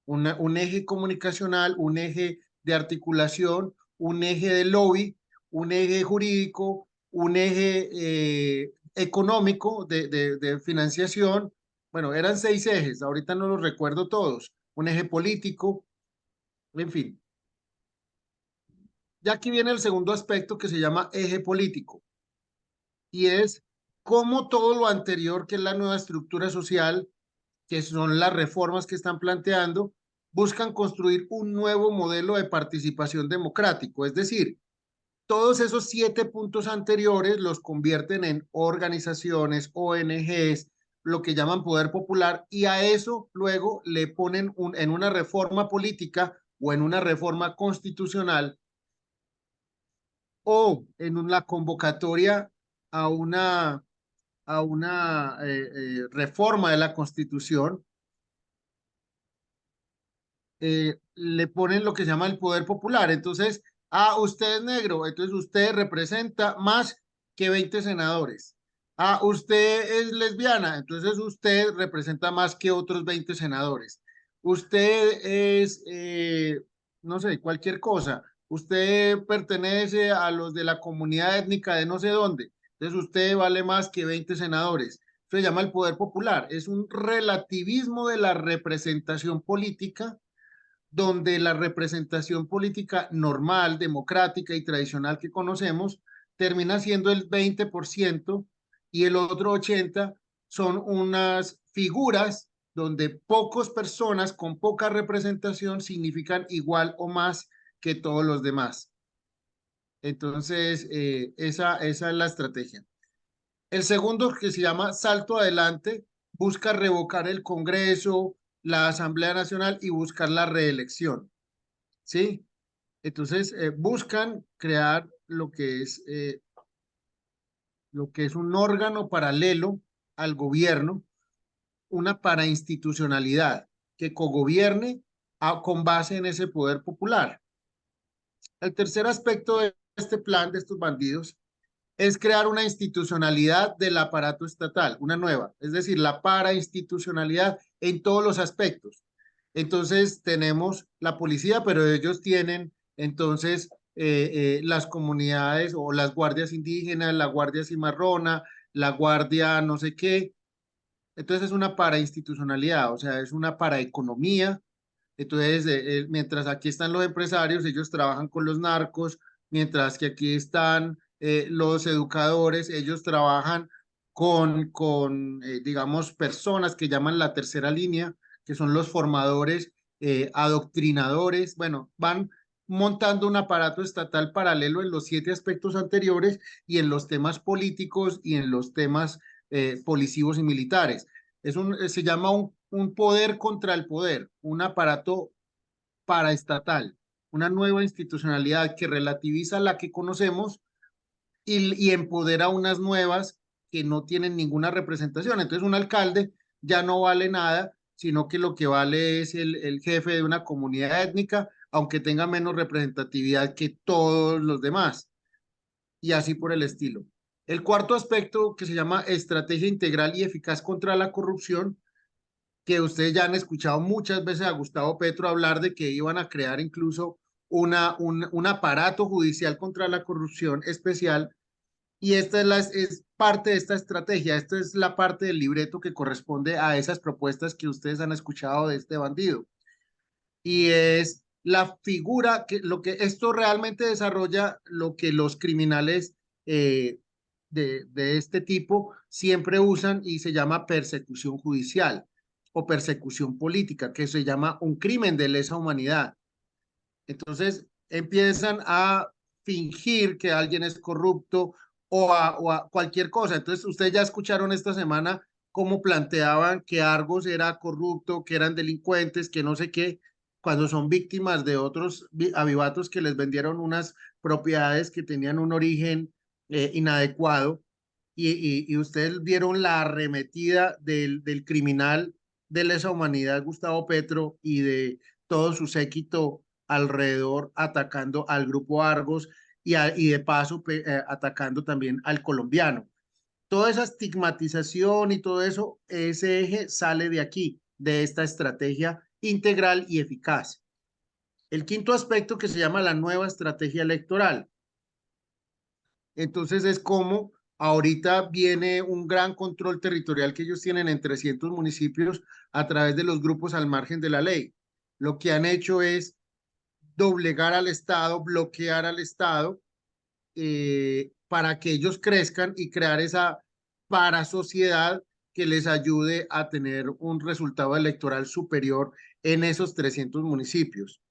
Un eje comunicacional, un eje de articulación, un eje de lobby, un eje jurídico, un eje económico de financiación. Bueno, eran 6 ejes, ahorita no los recuerdo todos. Un eje político, en fin. Ya aquí viene el segundo aspecto que se llama eje político y es cómo todo lo anterior, que es la nueva estructura social, que son las reformas que están planteando, buscan construir un nuevo modelo de participación democrático. Es decir, todos esos 7 puntos anteriores los convierten en organizaciones, ONGs, lo que llaman poder popular, y a eso luego le ponen en una reforma política o en una reforma constitucional o en la convocatoria a reforma de la Constitución, le ponen lo que se llama el poder popular. Entonces, usted es negro, entonces usted representa más que 20 senadores. Usted es lesbiana, entonces usted representa más que otros 20 senadores. Usted es, no sé, cualquier cosa. Usted pertenece a los de la comunidad étnica de no sé dónde. Entonces usted vale más que 20 senadores. Eso se llama el poder popular. Es un relativismo de la representación política donde la representación política normal, democrática y tradicional que conocemos termina siendo el 20% y el otro 80% son unas figuras donde pocas personas con poca representación significan igual o más que todos los demás. Entonces, esa es la estrategia. El segundo, que se llama Salto Adelante, busca revocar el Congreso, la Asamblea Nacional y buscar la reelección. ¿Sí? Entonces, buscan crear lo que es un órgano paralelo al gobierno, una parainstitucionalidad que cogobierne con base en ese poder popular. El tercer aspecto de este plan de estos bandidos es crear una institucionalidad del aparato estatal, una nueva, es decir, la parainstitucionalidad en todos los aspectos. Entonces tenemos la policía, pero ellos tienen entonces las comunidades o las guardias indígenas, la guardia cimarrona, la guardia no sé qué. Entonces es una parainstitucionalidad, o sea, es una paraeconomía. Entonces, mientras aquí están los empresarios, ellos trabajan con los narcos, mientras que aquí están los educadores, ellos trabajan digamos, personas que llaman la tercera línea, que son los formadores, adoctrinadores. Bueno, van montando un aparato estatal paralelo en los 7 aspectos anteriores y en los temas políticos y en los temas policivos y militares. Se llama un poder contra el poder, un aparato paraestatal, una nueva institucionalidad que relativiza la que conocemos y empodera unas nuevas que no tienen ninguna representación. Entonces un alcalde ya no vale nada, sino que lo que vale es el jefe de una comunidad étnica, aunque tenga menos representatividad que todos los demás, y así por el estilo. El cuarto aspecto, que se llama estrategia integral y eficaz contra la corrupción, que ustedes ya han escuchado muchas veces a Gustavo Petro hablar de que iban a crear incluso un aparato judicial contra la corrupción especial, y esta es parte de esta estrategia, esta es la parte del libreto que corresponde a esas propuestas que ustedes han escuchado de este bandido. Y es la figura lo que esto realmente desarrolla lo que los criminales de este tipo siempre usan, y se llama persecución judicial o persecución política, que se llama un crimen de lesa humanidad. Entonces empiezan a fingir que alguien es corrupto o a cualquier cosa. Entonces ustedes ya escucharon esta semana cómo planteaban que Argos era corrupto, que eran delincuentes, que no sé qué, cuando son víctimas de otros avivatos que les vendieron unas propiedades que tenían un origen inadecuado. Y ustedes vieron la arremetida del criminal de lesa humanidad, Gustavo Petro, y de todo su séquito alrededor, atacando al grupo Argos y de paso atacando también al colombiano. Toda esa estigmatización y todo eso, ese eje sale de aquí, de esta estrategia integral y eficaz. El quinto aspecto, que se llama la nueva estrategia electoral. Entonces es como ahorita viene un gran control territorial que ellos tienen en 300 municipios a través de los grupos al margen de la ley. Lo que han hecho es doblegar al Estado, bloquear al Estado, para que ellos crezcan y crear esa parasociedad que les ayude a tener un resultado electoral superior en esos 300 municipios.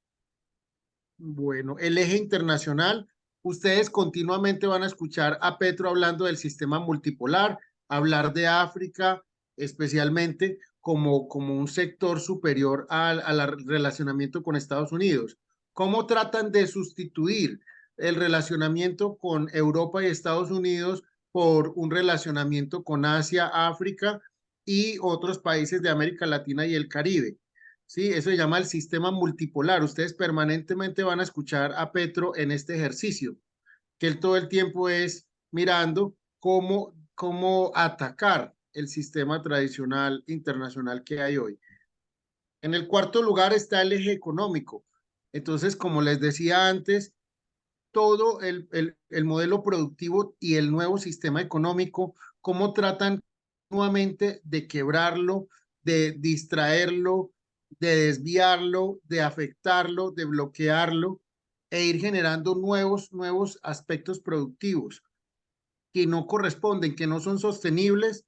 Bueno, el eje internacional, ustedes continuamente van a escuchar a Petro hablando del sistema multipolar, hablar de África especialmente como un sector superior al relacionamiento con Estados Unidos. ¿Cómo tratan de sustituir el relacionamiento con Europa y Estados Unidos por un relacionamiento con Asia, África y otros países de América Latina y el Caribe. Sí, eso se llama el sistema multipolar. Ustedes permanentemente van a escuchar a Petro en este ejercicio, que él todo el tiempo es mirando cómo atacar el sistema tradicional internacional que hay hoy. En el cuarto lugar está el eje económico. Entonces, como les decía antes, todo el modelo productivo y el nuevo sistema económico, cómo tratan nuevamente de quebrarlo, de distraerlo, de desviarlo, de afectarlo, de bloquearlo e ir generando nuevos aspectos productivos que no corresponden, que no son sostenibles,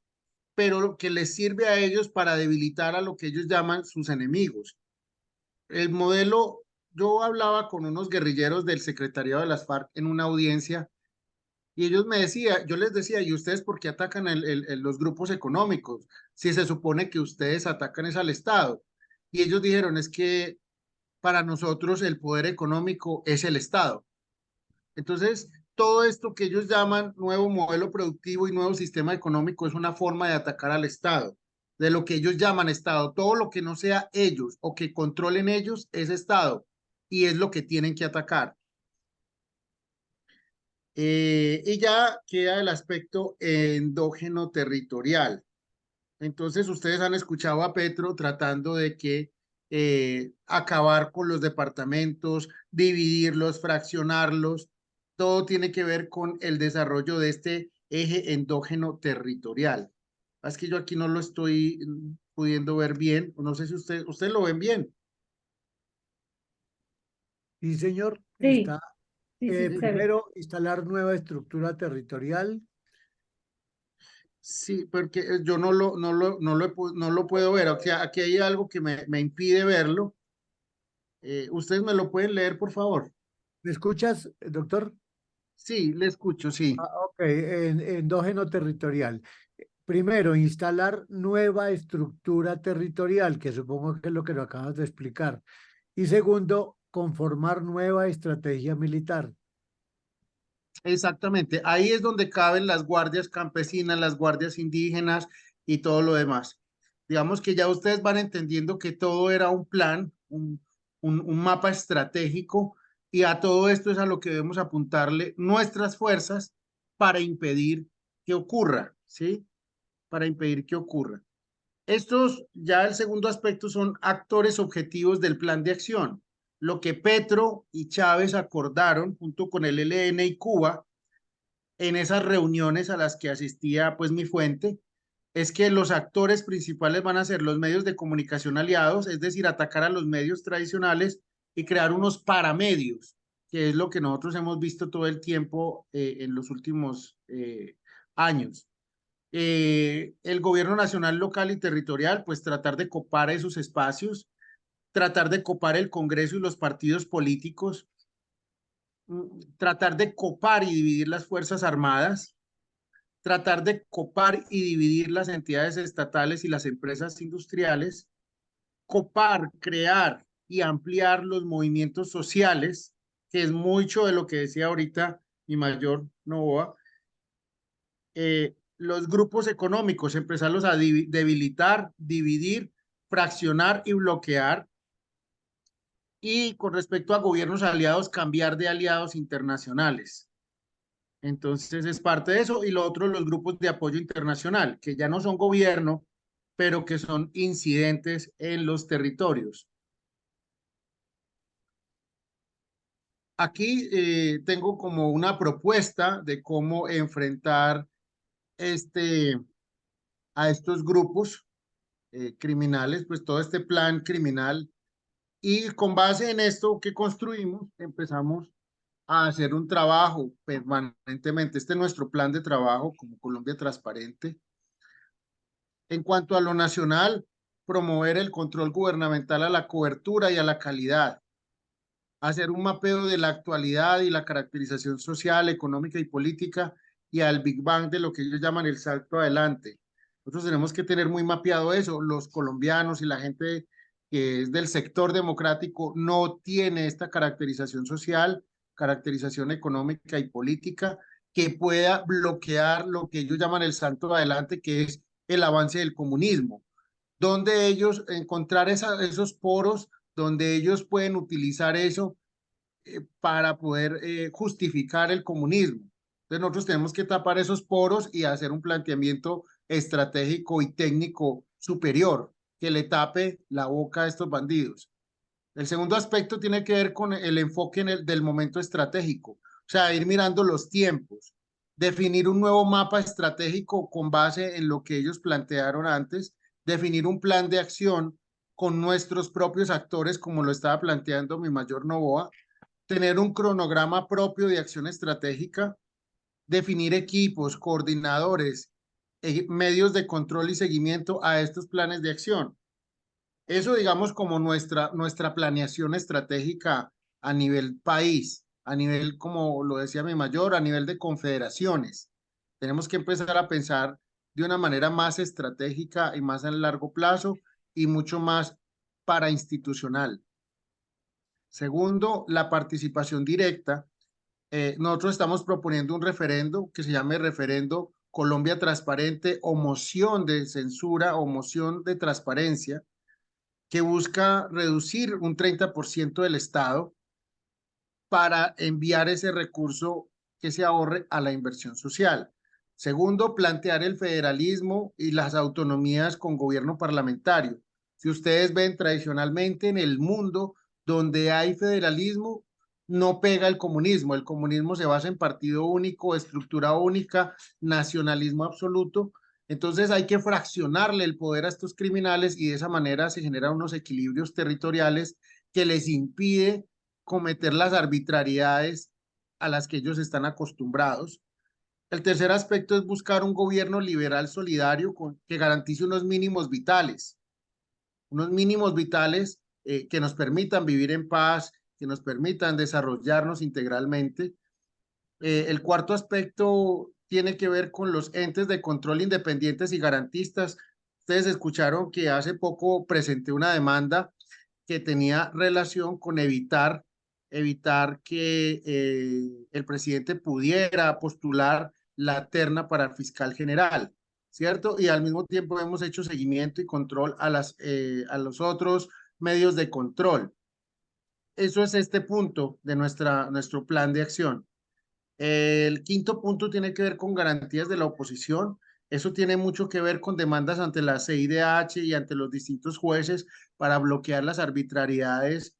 pero que les sirve a ellos para debilitar a lo que ellos llaman sus enemigos. El modelo, yo hablaba con unos guerrilleros del secretariado de las FARC en una audiencia y ellos me decían, yo les decía, ¿y ustedes por qué atacan los grupos económicos? Si se supone que ustedes atacan es al Estado. Y ellos dijeron, es que para nosotros el poder económico es el Estado. Entonces, todo esto que ellos llaman nuevo modelo productivo y nuevo sistema económico es una forma de atacar al Estado, de lo que ellos llaman Estado. Todo lo que no sea ellos o que controlen ellos es Estado y es lo que tienen que atacar. Y ya queda el aspecto endógeno territorial. Entonces, ustedes han escuchado a Petro tratando de que acabar con los departamentos, dividirlos, fraccionarlos. Todo tiene que ver con el desarrollo de este eje endógeno territorial. Es que yo aquí no lo estoy pudiendo ver bien. No sé si ustedes lo ven bien. Sí, señor. Sí, Está, sí, se ve. primero, instalar nueva estructura territorial. Sí, porque yo no lo puedo ver. O sea, aquí hay algo que me impide verlo. ¿Ustedes me lo pueden leer, por favor? ¿Me escuchas, doctor? Sí, le escucho, sí. Ok, endógeno territorial. Primero, instalar nueva estructura territorial, que supongo que es lo que nos acabas de explicar. Y segundo, conformar nueva estrategia militar. Exactamente. Ahí es donde caben las guardias campesinas, las guardias indígenas y todo lo demás. Digamos que ya ustedes van entendiendo que todo era un plan, un mapa estratégico, y a todo esto es a lo que debemos apuntarle nuestras fuerzas para impedir que ocurra, ¿sí? Para impedir que ocurra. Estos, ya el segundo aspecto, son actores objetivos del plan de acción. Lo que Petro y Chávez acordaron junto con el ELN y Cuba en esas reuniones a las que asistía pues mi fuente, es que los actores principales van a ser los medios de comunicación aliados, es decir, atacar a los medios tradicionales y crear unos paramedios, que es lo que nosotros hemos visto todo el tiempo en los últimos años. El gobierno nacional, local y territorial, pues tratar de copar esos espacios, tratar de copar el Congreso y los partidos políticos, tratar de copar y dividir las Fuerzas Armadas, tratar de copar y dividir las entidades estatales y las empresas industriales, copar, crear y ampliar los movimientos sociales, que es mucho de lo que decía ahorita mi mayor Novoa, los grupos económicos, empezarlos a debilitar, dividir, fraccionar y bloquear. Y con respecto a gobiernos aliados, cambiar de aliados internacionales. Entonces es parte de eso. Y lo otro, los grupos de apoyo internacional, que ya no son gobierno, pero que son incidentes en los territorios. Aquí tengo como una propuesta de cómo enfrentar a estos grupos criminales, pues todo este plan criminal. Y con base en esto que construimos, empezamos a hacer un trabajo permanentemente. Este es nuestro plan de trabajo como Colombia Transparente. En cuanto a lo nacional, promover el control gubernamental a la cobertura y a la calidad. Hacer un mapeo de la actualidad y la caracterización social, económica y política y al Big Bang de lo que ellos llaman el salto adelante. Nosotros tenemos que tener muy mapeado eso. Los colombianos y la gente que es del sector democrático no tiene esta caracterización social, caracterización económica y política, que pueda bloquear lo que ellos llaman el salto adelante, que es el avance del comunismo, donde ellos encontrar esos poros, donde ellos pueden utilizar eso para poder justificar el comunismo. Entonces nosotros tenemos que tapar esos poros y hacer un planteamiento estratégico y técnico superior que le tape la boca a estos bandidos. El segundo aspecto tiene que ver con el enfoque del momento estratégico, o sea, ir mirando los tiempos, definir un nuevo mapa estratégico con base en lo que ellos plantearon antes, definir un plan de acción con nuestros propios actores, como lo estaba planteando mi mayor Novoa, tener un cronograma propio de acción estratégica, definir equipos, coordinadores, medios de control y seguimiento a estos planes de acción. Eso, digamos, como nuestra planeación estratégica a nivel país, a nivel, como lo decía mi mayor, a nivel de confederaciones. Tenemos que empezar a pensar de una manera más estratégica y más a largo plazo y mucho más parainstitucional. Segundo, la participación directa. Nosotros estamos proponiendo un referendo que se llame Referendo Colombia Transparente o moción de censura o moción de transparencia, que busca reducir un 30% del Estado para enviar ese recurso que se ahorre a la inversión social. Segundo, plantear el federalismo y las autonomías con gobierno parlamentario. Si ustedes ven tradicionalmente en el mundo donde hay federalismo, no pega el comunismo se basa en partido único, estructura única, nacionalismo absoluto. Entonces hay que fraccionarle el poder a estos criminales y de esa manera se generan unos equilibrios territoriales que les impide cometer las arbitrariedades a las que ellos están acostumbrados. El tercer aspecto es buscar un gobierno liberal solidario que garantice unos mínimos vitales que nos permitan vivir en paz, que nos permitan desarrollarnos integralmente. El cuarto aspecto tiene que ver con los entes de control independientes y garantistas. Ustedes escucharon que hace poco presenté una demanda que tenía relación con evitar que el presidente pudiera postular la terna para fiscal general, ¿cierto? Y al mismo tiempo hemos hecho seguimiento y control a los otros medios de control. Eso es este punto de nuestro plan de acción. El quinto punto tiene que ver con garantías de la oposición. Eso tiene mucho que ver con demandas ante la CIDH y ante los distintos jueces para bloquear las arbitrariedades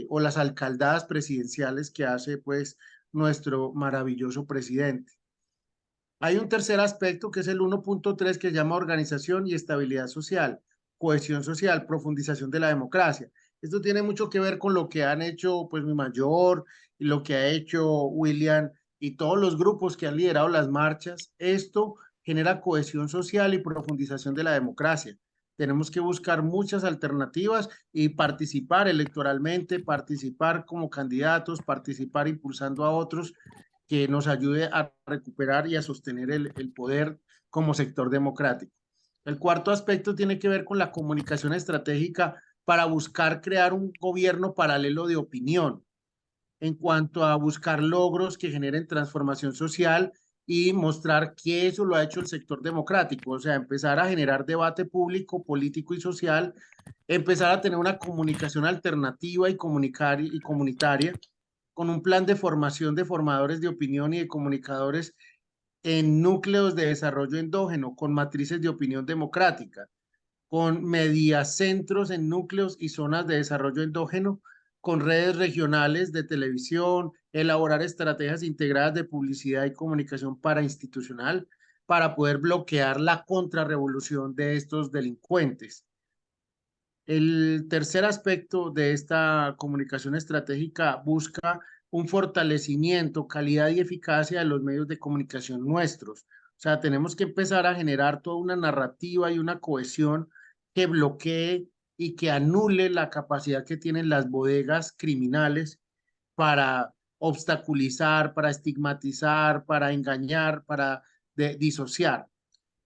o las alcaldadas presidenciales que hace pues nuestro maravilloso presidente. Hay un tercer aspecto que es el 1.3 que se llama organización y estabilidad social, cohesión social, profundización de la democracia. Esto tiene mucho que ver con lo que han hecho pues mi mayor y lo que ha hecho William y todos los grupos que han liderado las marchas. Esto genera cohesión social y profundización de la democracia. Tenemos que buscar muchas alternativas y participar electoralmente, participar como candidatos, participar impulsando a otros que nos ayude a recuperar y a sostener el poder como sector democrático. El cuarto aspecto tiene que ver con la comunicación estratégica para buscar crear un gobierno paralelo de opinión en cuanto a buscar logros que generen transformación social y mostrar que eso lo ha hecho el sector democrático, o sea, empezar a generar debate público, político y social, empezar a tener una comunicación alternativa y comunitaria, con un plan de formación de formadores de opinión y de comunicadores en núcleos de desarrollo endógeno, con matrices de opinión democrática, con mediacentros en núcleos y zonas de desarrollo endógeno, con redes regionales de televisión, elaborar estrategias integradas de publicidad y comunicación parainstitucional para poder bloquear la contrarrevolución de estos delincuentes. El tercer aspecto de esta comunicación estratégica busca un fortalecimiento, calidad y eficacia de los medios de comunicación nuestros. O sea, tenemos que empezar a generar toda una narrativa y una cohesión que bloquee y que anule la capacidad que tienen las bodegas criminales para obstaculizar, para estigmatizar, para engañar, para disociar.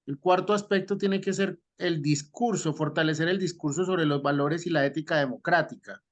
El cuarto aspecto tiene que ser el discurso, fortalecer el discurso sobre los valores y la ética democrática.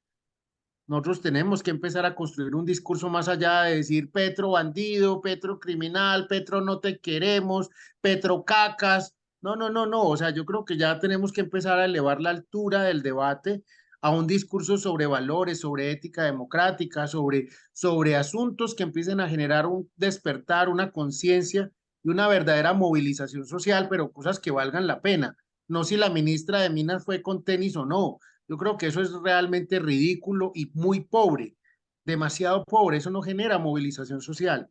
Nosotros tenemos que empezar a construir un discurso más allá de decir Petro bandido, Petro criminal, Petro no te queremos, Petro cacas. No, no, no, no. O sea, yo creo que ya tenemos que empezar a elevar la altura del debate a un discurso sobre valores, sobre ética democrática, sobre asuntos que empiecen a generar un despertar, una conciencia y una verdadera movilización social, pero cosas que valgan la pena. No si la ministra de Minas fue con tenis o no. Yo creo que eso es realmente ridículo y muy pobre, demasiado pobre. Eso no genera movilización social.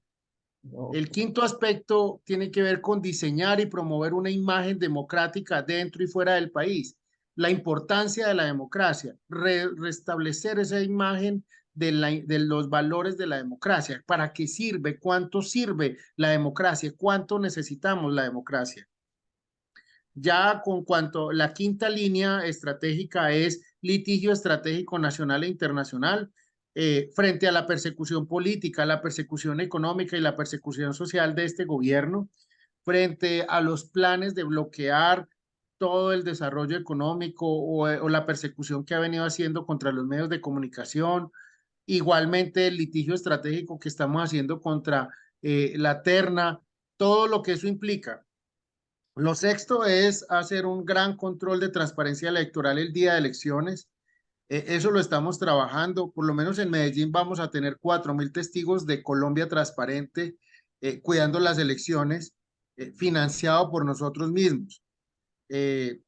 El quinto aspecto tiene que ver con diseñar y promover una imagen democrática dentro y fuera del país. La importancia de la democracia, restablecer esa imagen de los valores de la democracia. ¿Para qué sirve? ¿Cuánto sirve la democracia? ¿Cuánto necesitamos la democracia? Ya con cuanto la quinta línea estratégica es litigio estratégico nacional e internacional frente a la persecución política, la persecución económica y la persecución social de este gobierno, frente a los planes de bloquear todo el desarrollo económico o la persecución que ha venido haciendo contra los medios de comunicación, igualmente el litigio estratégico que estamos haciendo contra la terna, todo lo que eso implica. Lo sexto es hacer un gran control de transparencia electoral el día de elecciones. Eso lo estamos trabajando. Por lo menos en Medellín vamos a tener 4.000 testigos de Colombia Transparente cuidando las elecciones, financiado por nosotros mismos. Eh,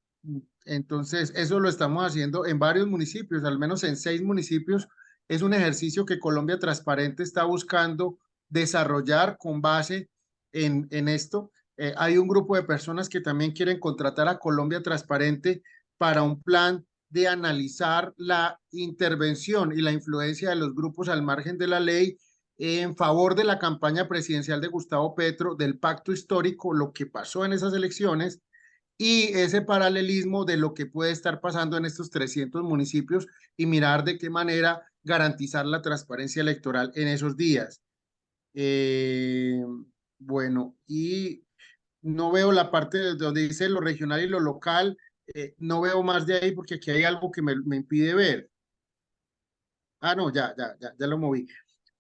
entonces, eso lo estamos haciendo en varios municipios, al menos en 6 municipios. Es un ejercicio que Colombia Transparente está buscando desarrollar con base en esto. Hay un grupo de personas que también quieren contratar a Colombia Transparente para un plan de analizar la intervención y la influencia de los grupos al margen de la ley en favor de la campaña presidencial de Gustavo Petro, del pacto histórico, lo que pasó en esas elecciones y ese paralelismo de lo que puede estar pasando en estos 300 municipios y mirar de qué manera garantizar la transparencia electoral en esos días. Bueno, y no veo la parte donde dice lo regional y lo local, no veo más de ahí porque aquí hay algo que me impide ver. Ah, no, ya lo moví.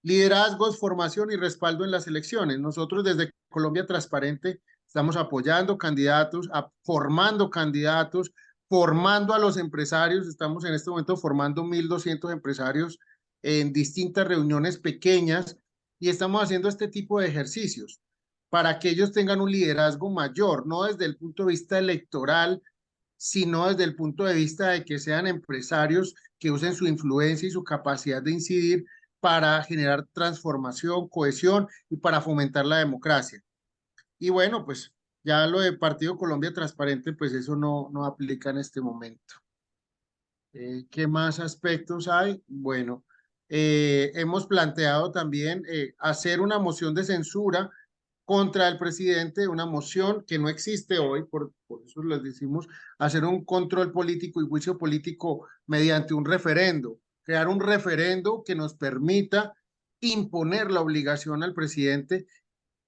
Liderazgos, formación y respaldo en las elecciones. Nosotros desde Colombia Transparente estamos apoyando candidatos, formando candidatos, formando a los empresarios. Estamos en este momento formando 1.200 empresarios en distintas reuniones pequeñas y estamos haciendo este tipo de ejercicios para que ellos tengan un liderazgo mayor, no desde el punto de vista electoral, sino desde el punto de vista de que sean empresarios que usen su influencia y su capacidad de incidir para generar transformación, cohesión y para fomentar la democracia. Y bueno, pues ya lo de Partido Colombia Transparente, pues eso no aplica en este momento. ¿Qué más aspectos hay? Bueno, hemos planteado también hacer una moción de censura contra el presidente, una moción que no existe hoy, por eso les decimos, hacer un control político y juicio político mediante un referendo, crear un referendo que nos permita imponer la obligación al presidente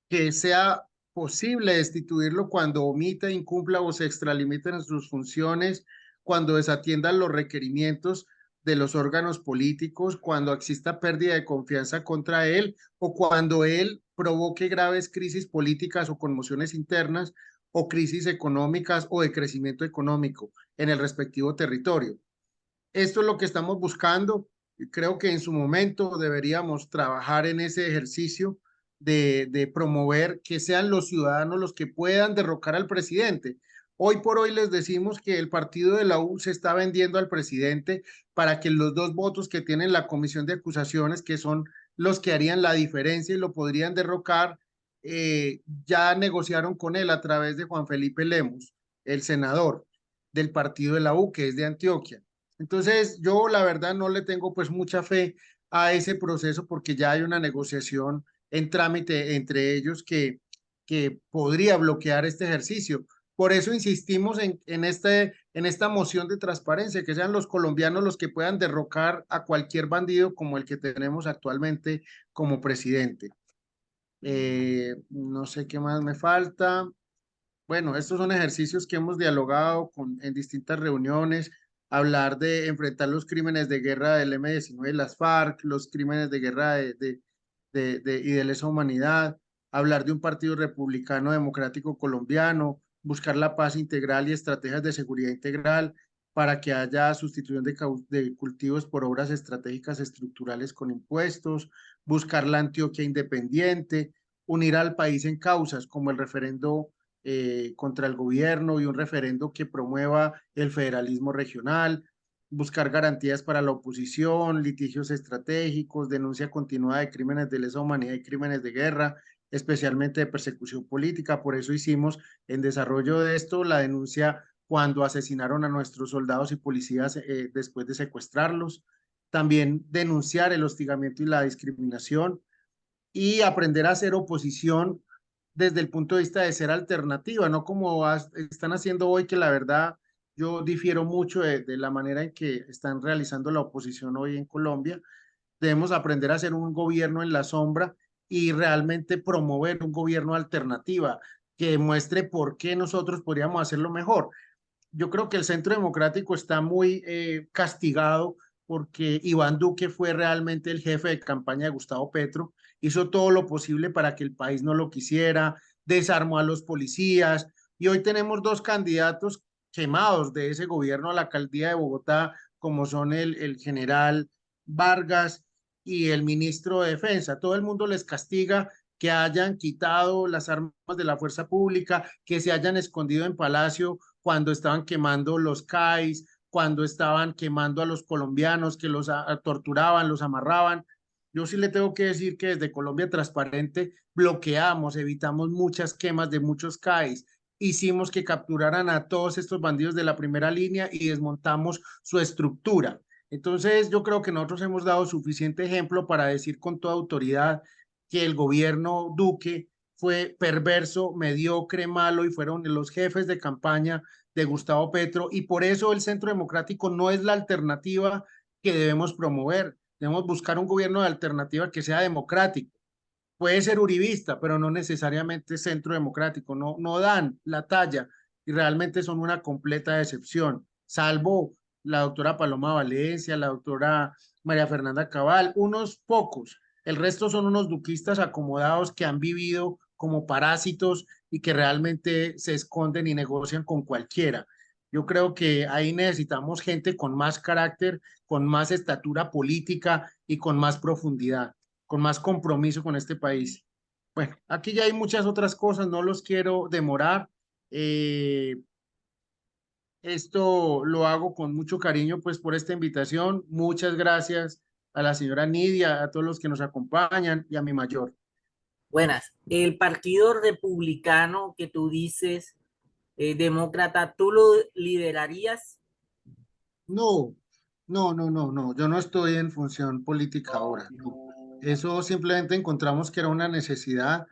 que sea posible destituirlo cuando omita, incumpla o se extralimite en sus funciones, cuando desatiendan los requerimientos de los órganos políticos, cuando exista pérdida de confianza contra él o cuando él provoque graves crisis políticas o conmociones internas o crisis económicas o de crecimiento económico en el respectivo territorio. Esto es lo que estamos buscando. Creo que en su momento deberíamos trabajar en ese ejercicio de promover que sean los ciudadanos los que puedan derrocar al presidente. Hoy por hoy les decimos que el partido de la U se está vendiendo al presidente para que los 2 votos que tiene la comisión de acusaciones, que son los que harían la diferencia y lo podrían derrocar, ya negociaron con él a través de Juan Felipe Lemos, el senador del partido de la U, que es de Antioquia. Entonces, yo la verdad no le tengo pues mucha fe a ese proceso porque ya hay una negociación en trámite entre ellos que podría bloquear este ejercicio. Por eso insistimos en esta moción de transparencia, que sean los colombianos los que puedan derrocar a cualquier bandido como el que tenemos actualmente como presidente. No sé qué más me falta. Bueno, estos son ejercicios que hemos dialogado en distintas reuniones hablar de enfrentar los crímenes de guerra del M-19 y las FARC, los crímenes de guerra y de lesa humanidad, hablar de un partido republicano democrático colombiano, buscar la paz integral y estrategias de seguridad integral para que haya sustitución de cultivos por obras estratégicas estructurales con impuestos, buscar la Antioquia independiente, unir al país en causas como el referendo contra el gobierno y un referendo que promueva el federalismo regional, buscar garantías para la oposición, litigios estratégicos, denuncia continua de crímenes de lesa humanidad y crímenes de guerra, especialmente de persecución política. Por eso hicimos en desarrollo de esto la denuncia cuando asesinaron a nuestros soldados y policías después de secuestrarlos. También denunciar el hostigamiento y la discriminación y aprender a hacer oposición desde el punto de vista de ser alternativa, no como están haciendo hoy, que la verdad yo difiero mucho de la manera en que están realizando la oposición hoy en Colombia. Debemos aprender a hacer un gobierno en la sombra y realmente promover un gobierno alternativa que muestre por qué nosotros podríamos hacerlo mejor. Yo creo que el Centro Democrático está muy castigado porque Iván Duque fue realmente el jefe de campaña de Gustavo Petro, hizo todo lo posible para que el país no lo quisiera, desarmó a los policías y hoy tenemos dos candidatos quemados de ese gobierno a la alcaldía de Bogotá, como son el general Vargas y el ministro de Defensa. Todo el mundo les castiga que hayan quitado las armas de la fuerza pública, que se hayan escondido en Palacio cuando estaban quemando los CAIs, cuando estaban quemando a los colombianos, que los torturaban, los amarraban. Yo sí le tengo que decir que desde Colombia Transparente bloqueamos, evitamos muchas quemas de muchos CAIs, hicimos que capturaran a todos estos bandidos de la primera línea y desmontamos su estructura. Entonces yo creo que nosotros hemos dado suficiente ejemplo para decir con toda autoridad que el gobierno Duque fue perverso, mediocre, malo y fueron los jefes de campaña de Gustavo Petro y por eso el Centro Democrático no es la alternativa que debemos promover. Debemos buscar un gobierno de alternativa que sea democrático. Puede ser uribista, pero no necesariamente centro democrático. No dan la talla y realmente son una completa decepción, salvo la doctora Paloma Valencia, la doctora María Fernanda Cabal, unos pocos. El resto son unos duquistas acomodados que han vivido como parásitos y que realmente se esconden y negocian con cualquiera. Yo creo que ahí necesitamos gente con más carácter, con más estatura política y con más profundidad, con más compromiso con este país. Bueno, aquí ya hay muchas otras cosas, no los quiero demorar. Esto lo hago con mucho cariño, pues, por esta invitación. Muchas gracias a la señora Nidia, a todos los que nos acompañan y a mi mayor. Buenas. El Partido Republicano que tú dices, demócrata, ¿tú lo liderarías? No, no, yo no estoy en función política ahora. No. Eso simplemente encontramos que era una necesidad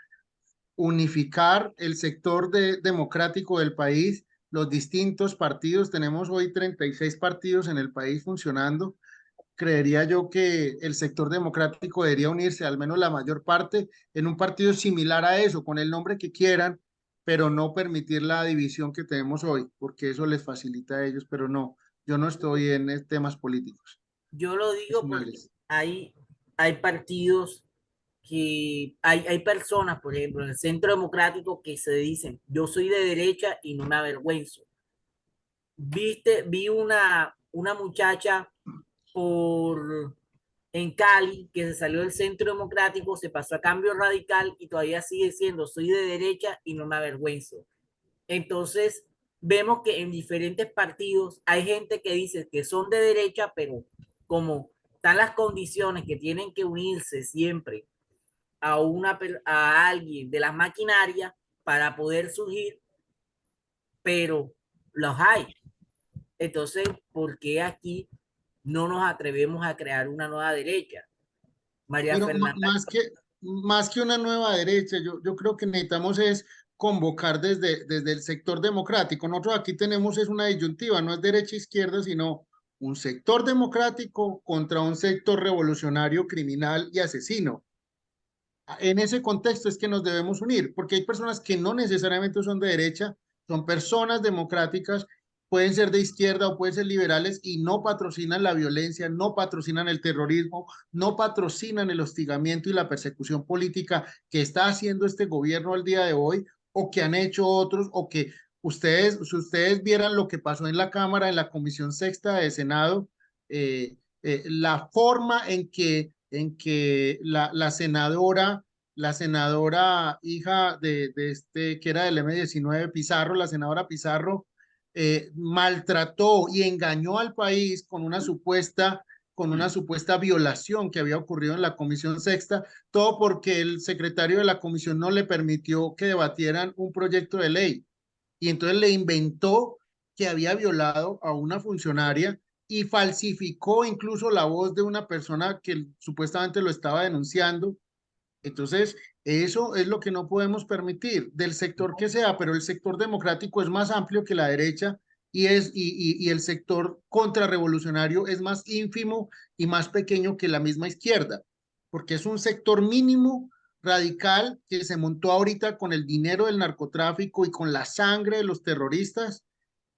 unificar el sector democrático del país, los distintos partidos. Tenemos hoy 36 partidos en el país funcionando. Creería yo que el sector democrático debería unirse, al menos la mayor parte, en un partido similar a eso, con el nombre que quieran, pero no permitir la división que tenemos hoy, porque eso les facilita a ellos, pero no, yo no estoy en temas políticos. Yo lo digo porque hay partidos que hay personas, por ejemplo, en el Centro Democrático que se dicen, yo soy de derecha y no me avergüenzo. Vi una muchacha en Cali que se salió del Centro Democrático, se pasó a Cambio Radical y todavía sigue siendo, soy de derecha y no me avergüenzo. Entonces, vemos que en diferentes partidos hay gente que dice que son de derecha, pero como están las condiciones que tienen que unirse siempre a alguien de las maquinarias para poder surgir, pero los hay. Entonces, ¿por qué aquí no nos atrevemos a crear una nueva derecha? María Pero Fernanda. más que una nueva derecha, yo creo que necesitamos es convocar desde el sector democrático. Nosotros aquí tenemos es una disyuntiva, no es derecha-izquierda, sino un sector democrático contra un sector revolucionario, criminal y asesino. En ese contexto es que nos debemos unir, porque hay personas que no necesariamente son de derecha, son personas democráticas, pueden ser de izquierda o pueden ser liberales y no patrocinan la violencia, no patrocinan el terrorismo, no patrocinan el hostigamiento y la persecución política que está haciendo este gobierno al día de hoy o que han hecho otros o que si ustedes vieran lo que pasó en la Cámara, en la Comisión Sexta de Senado, la forma en que la senadora hija de este que era del M19, Pizarro, la senadora Pizarro, maltrató y engañó al país con una supuesta violación que había ocurrido en la Comisión Sexta, todo porque el secretario de la comisión no le permitió que debatieran un proyecto de ley. Y entonces le inventó que había violado a una funcionaria y falsificó incluso la voz de una persona que supuestamente lo estaba denunciando. Entonces, eso es lo que no podemos permitir, del sector que sea, pero el sector democrático es más amplio que la derecha y el sector contrarrevolucionario es más ínfimo y más pequeño que la misma izquierda, porque es un sector mínimo radical que se montó ahorita con el dinero del narcotráfico y con la sangre de los terroristas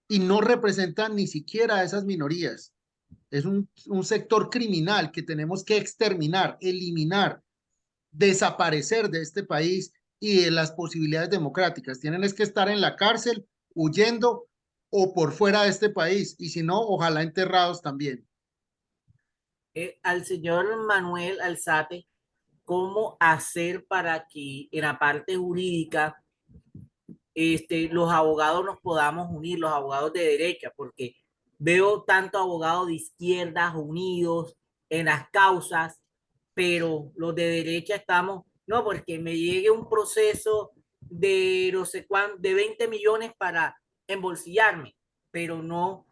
y no representa ni siquiera a esas minorías. Es un sector criminal que tenemos que exterminar, eliminar, desaparecer de este país y de las posibilidades democráticas. Tienen es que estar en la cárcel, huyendo o por fuera de este país, y si no, ojalá enterrados también. Al señor Manuel Alzate, ¿cómo hacer para que en la parte jurídica los abogados nos podamos unir, los abogados de derecha? Porque veo tanto abogados de izquierda unidos en las causas, pero los de derecha estamos, no, porque me llegue un proceso de no sé cuánto, de 20 millones para embolsillarme, pero no,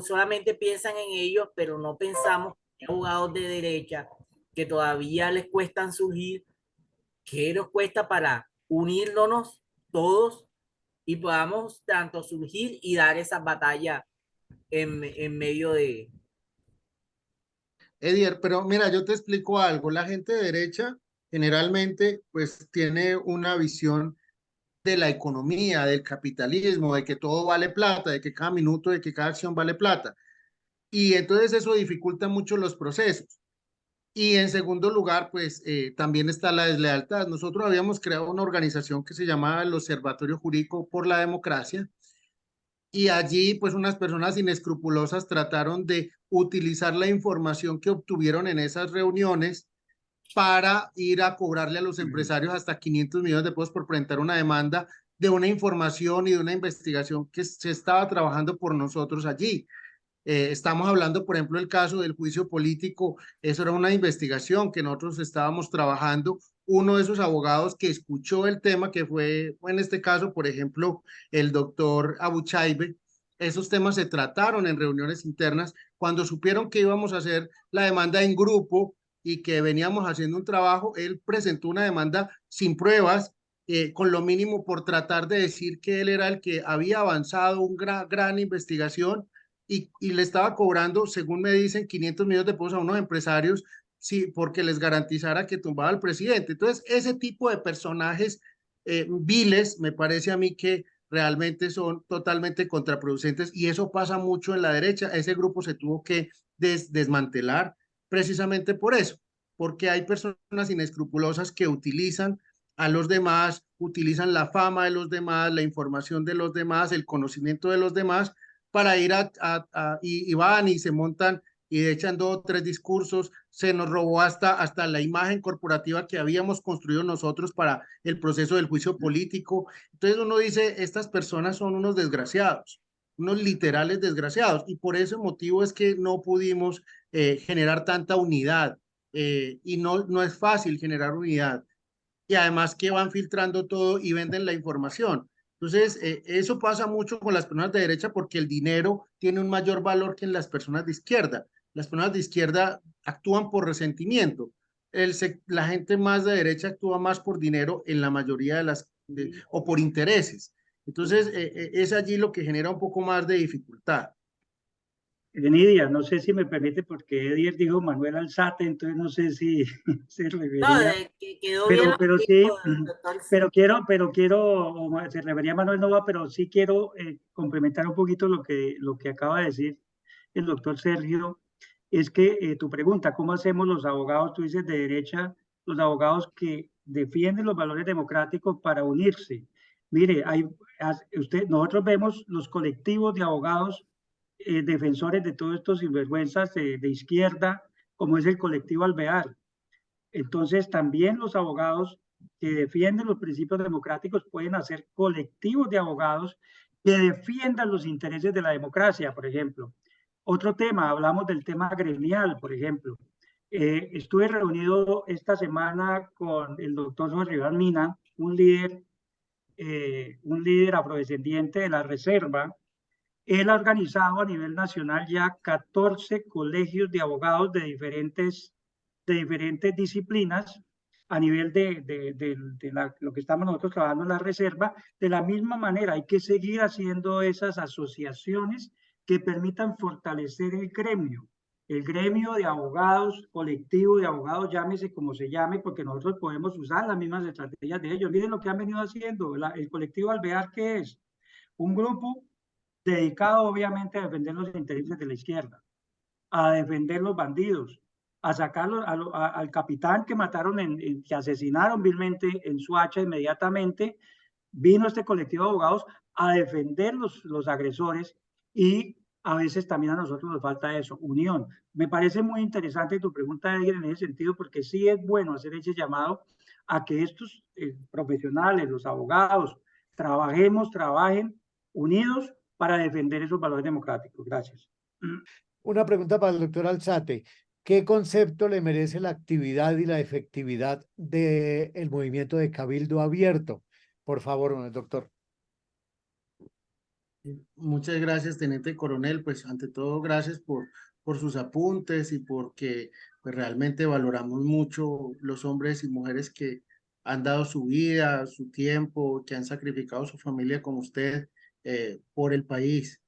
solamente piensan en ellos, pero no pensamos en abogados de derecha que todavía les cuestan surgir, que nos cuesta para unirnos todos y podamos tanto surgir y dar esa batalla en medio de... Edier, pero mira, yo te explico algo. La gente de derecha generalmente pues tiene una visión de la economía, del capitalismo, de que todo vale plata, de que cada minuto, de que cada acción vale plata. Y entonces eso dificulta mucho los procesos. Y en segundo lugar, pues también está la deslealtad. Nosotros habíamos creado una organización que se llamaba el Observatorio Jurídico por la Democracia y allí pues unas personas inescrupulosas trataron de utilizar la información que obtuvieron en esas reuniones para ir a cobrarle a los empresarios hasta 500 millones de pesos por presentar una demanda de una información y de una investigación que se estaba trabajando por nosotros allí. Estamos hablando, por ejemplo, el caso del juicio político. Eso era una investigación que nosotros estábamos trabajando. Uno de esos abogados que escuchó el tema, que fue en este caso, por ejemplo, el doctor Abuchaibe, esos temas se trataron en reuniones internas. Cuando supieron que íbamos a hacer la demanda en grupo y que veníamos haciendo un trabajo, él presentó una demanda sin pruebas, con lo mínimo por tratar de decir que él era el que había avanzado una gran investigación y le estaba cobrando, según me dicen, 500 millones de pesos a unos empresarios, sí, porque les garantizara que tumbaba al presidente. Entonces, ese tipo de personajes viles, me parece a mí que realmente son totalmente contraproducentes y eso pasa mucho en la derecha. Ese grupo se tuvo que desmantelar precisamente por eso, porque hay personas inescrupulosas que utilizan a los demás, utilizan la fama de los demás, la información de los demás, el conocimiento de los demás para ir y van y se montan y echan 2 o 3 discursos. Se nos robó hasta la imagen corporativa que habíamos construido nosotros para el proceso del juicio político. Entonces uno dice, estas personas son unos desgraciados, unos literales desgraciados, y por ese motivo es que no pudimos generar tanta unidad, y no es fácil generar unidad. Y además que van filtrando todo y venden la información. Entonces, eso pasa mucho con las personas de derecha porque el dinero tiene un mayor valor que en las personas de izquierda. Las personas de izquierda actúan por resentimiento. La gente más de derecha actúa más por dinero en la mayoría o por intereses. Entonces, es allí lo que genera un poco más de dificultad. Nidia, no sé si me permite, porque Edier dijo Manuel Alzate, entonces no sé si se No, refería, que quedó bien lo pero que sí, dijo el doctor. pero quiero, o se refería a Manuel Nova, pero sí quiero complementar un poquito lo que acaba de decir el doctor Sergio. Es que tu pregunta, ¿cómo hacemos los abogados, tú dices de derecha, los abogados que defienden los valores democráticos para unirse? Mire, nosotros vemos los colectivos de abogados defensores de todos estos sinvergüenzas de izquierda, como es el colectivo Alvear. Entonces, también los abogados que defienden los principios democráticos pueden hacer colectivos de abogados que defiendan los intereses de la democracia, por ejemplo. Otro tema, hablamos del tema gremial, por ejemplo. Estuve reunido esta semana con el doctor Jorge Iván Mina, un líder afrodescendiente de la Reserva. Él ha organizado a nivel nacional ya 14 colegios de abogados de diferentes disciplinas a nivel lo que estamos nosotros trabajando en la Reserva. De la misma manera, hay que seguir haciendo esas asociaciones que permitan fortalecer el gremio de abogados, colectivo de abogados, llámese como se llame, porque nosotros podemos usar las mismas estrategias de ellos. Miren lo que han venido haciendo. El colectivo Alvear, ¿qué es? Un grupo dedicado obviamente a defender los intereses de la izquierda, a defender los bandidos, a sacarlo al capitán que mataron, que asesinaron vilmente en Soacha. Inmediatamente vino este colectivo de abogados a defender los agresores, y a veces también a nosotros nos falta eso, unión. Me parece muy interesante tu pregunta, Edgar, en ese sentido, porque sí es bueno hacer ese llamado a que estos profesionales, los abogados, trabajen unidos para defender esos valores democráticos. Gracias. Una pregunta para el doctor Alzate. ¿Qué concepto le merece la actividad y la efectividad del movimiento de Cabildo Abierto? Por favor, doctor. Muchas gracias, teniente coronel. Pues ante todo, gracias por sus apuntes y porque pues, realmente valoramos mucho los hombres y mujeres que han dado su vida, su tiempo, que han sacrificado su familia como usted por el país.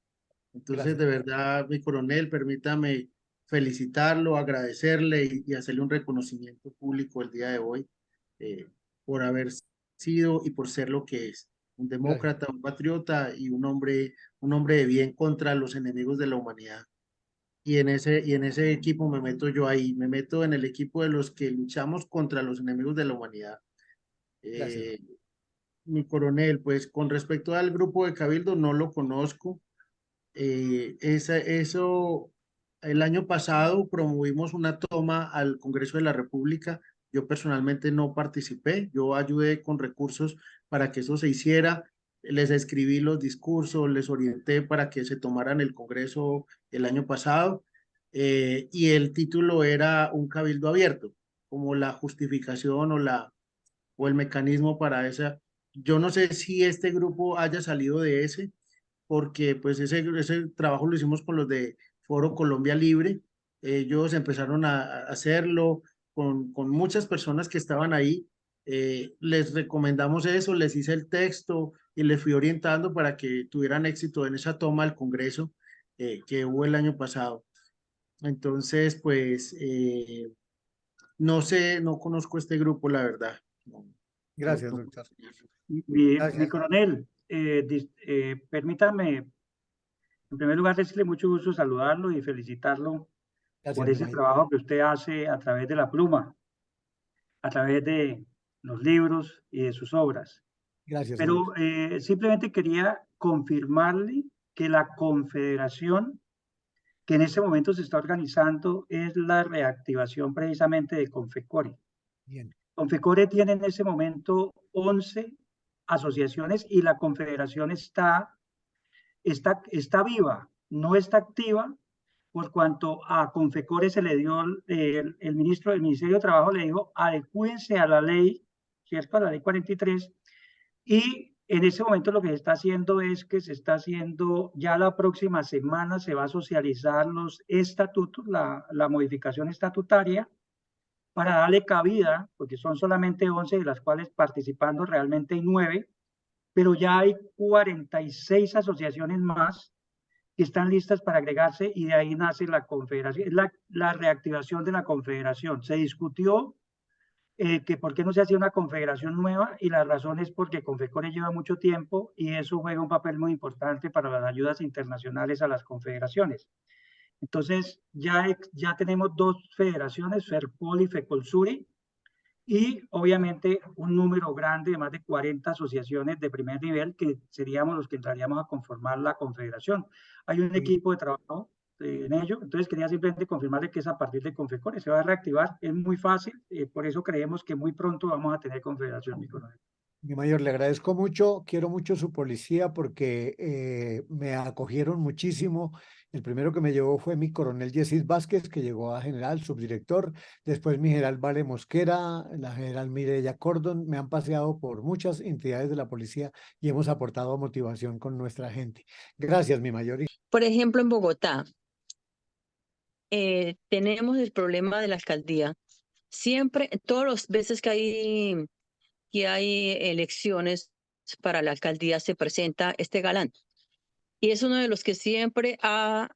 Entonces, Gracias. de verdad, mi coronel, permítame felicitarlo, agradecerle y hacerle un reconocimiento público el día de hoy por haber sido y por ser lo que es, un Gracias. demócrata, un patriota y un hombre de bien contra los enemigos de la humanidad. Y en ese equipo me meto yo ahí, me meto en el equipo de los que luchamos contra los enemigos de la humanidad. Gracias. Mi coronel, pues con respecto al grupo de Cabildo, no lo conozco. Eso, el año pasado promovimos una toma al Congreso de la República. Yo personalmente no participé, yo ayudé con recursos para que eso se hiciera. Les escribí los discursos, les orienté para que se tomaran el Congreso el año pasado. Y el título era un cabildo abierto, como la justificación o el mecanismo para esa. Yo no sé si este grupo haya salido de ese, porque pues ese trabajo lo hicimos con los de Foro Colombia Libre. Ellos empezaron a hacerlo con muchas personas que estaban ahí. Les recomendamos eso, les hice el texto y les fui orientando para que tuvieran éxito en esa toma al Congreso que hubo el año pasado. Entonces, pues, no sé, no conozco este grupo, la verdad. Gracias, doctor. Mi coronel, permítame, en primer lugar, decirle mucho gusto saludarlo y felicitarlo por ese trabajo que usted hace a través de la pluma, a través de los libros y de sus obras. Gracias. Pero simplemente quería confirmarle que la confederación que en este momento se está organizando es la reactivación precisamente de Confecore. Bien. Confecore tiene en ese momento 11 asociaciones y la confederación está viva, no está activa, por cuanto a Confecore se le dio, el Ministerio de Trabajo le dijo, adecúense a la ley, ¿cierto? A la ley 43, y en ese momento lo que se está haciendo es que se está haciendo, ya la próxima semana se va a socializar los estatutos, la modificación estatutaria, para darle cabida, porque son solamente 11, de las cuales participando realmente hay 9, pero ya hay 46 asociaciones más que están listas para agregarse y de ahí nace la confederación, la reactivación de la confederación. Se discutió que por qué no se hacía una confederación nueva y la razón es porque Confecore lleva mucho tiempo y eso juega un papel muy importante para las ayudas internacionales a las confederaciones. Entonces ya tenemos dos federaciones, FERPOL y FECOLSURI, y obviamente un número grande de más de 40 asociaciones de primer nivel que seríamos los que entraríamos a conformar la confederación. Hay un equipo de trabajo en ello, entonces quería simplemente confirmarle que es a partir de Confecore, se va a reactivar, es muy fácil, por eso creemos que muy pronto vamos a tener confederación, mi coronel. Mi mayor, le agradezco mucho, quiero mucho su policía porque me acogieron muchísimo. El primero que me llevó fue mi coronel Yesid Vázquez, que llegó a general, subdirector. Después mi general Vale Mosquera, la general Mireya Cordon. Me han paseado por muchas entidades de la policía y hemos aportado motivación con nuestra gente. Gracias, mi mayor. Por ejemplo, en Bogotá, tenemos el problema de la alcaldía. Siempre, todas las veces que hay elecciones para la alcaldía, se presenta este galán. Y es uno de los que siempre ha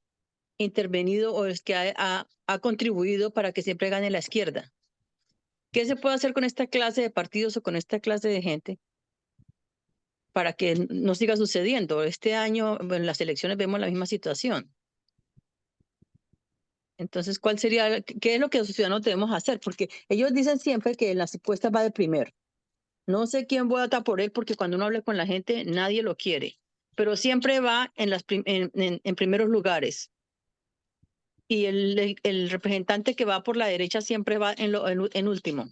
intervenido o es que ha contribuido para que siempre gane la izquierda. ¿Qué se puede hacer con esta clase de partidos o con esta clase de gente para que no siga sucediendo? Este año en las elecciones vemos la misma situación. Entonces, ¿qué es lo que los ciudadanos debemos hacer? Porque ellos dicen siempre que en las encuestas va de primero. No sé quién vota por él porque cuando uno habla con la gente nadie lo quiere, pero siempre va en primeros lugares. Y el representante que va por la derecha siempre va en último.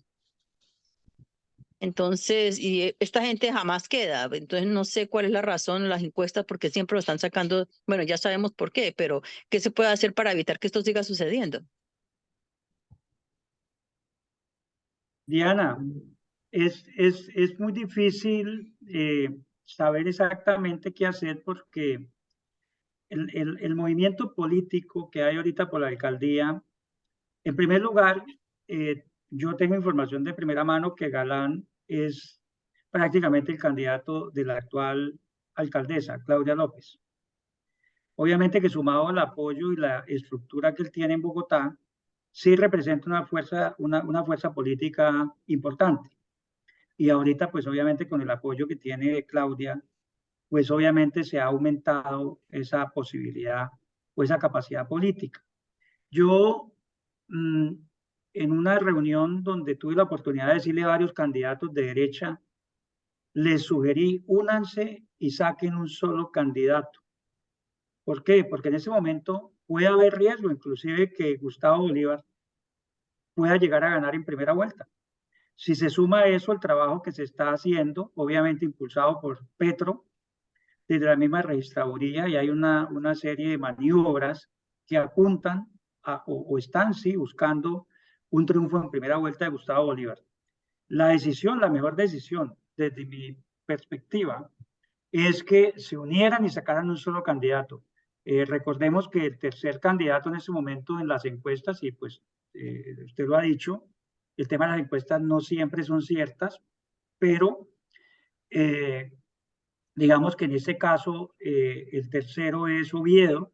Entonces, y esta gente jamás queda. Entonces, no sé cuál es la razón en las encuestas porque siempre lo están sacando. Bueno, ya sabemos por qué, pero ¿qué se puede hacer para evitar que esto siga sucediendo? Diana, es muy difícil saber exactamente qué hacer porque el movimiento político que hay ahorita por la alcaldía, en primer lugar, yo tengo información de primera mano que Galán es prácticamente el candidato de la actual alcaldesa, Claudia López. Obviamente que sumado al apoyo y la estructura que él tiene en Bogotá, sí representa una fuerza política importante. Y ahorita, pues obviamente con el apoyo que tiene Claudia, pues obviamente se ha aumentado esa posibilidad o esa capacidad política. Yo, en una reunión donde tuve la oportunidad de decirle a varios candidatos de derecha, les sugerí, únanse y saquen un solo candidato. ¿Por qué? Porque en ese momento puede haber riesgo, inclusive que Gustavo Bolívar pueda llegar a ganar en primera vuelta. Si se suma a eso el trabajo que se está haciendo, obviamente impulsado por Petro, desde la misma registraduría, y hay una serie de maniobras que apuntan o están, sí, buscando un triunfo en primera vuelta de Gustavo Bolívar. La mejor decisión, desde mi perspectiva, es que se unieran y sacaran un solo candidato. Recordemos que el tercer candidato en ese momento en las encuestas, y pues usted lo ha dicho, el tema de las encuestas no siempre son ciertas, pero digamos que en este caso el tercero es Oviedo.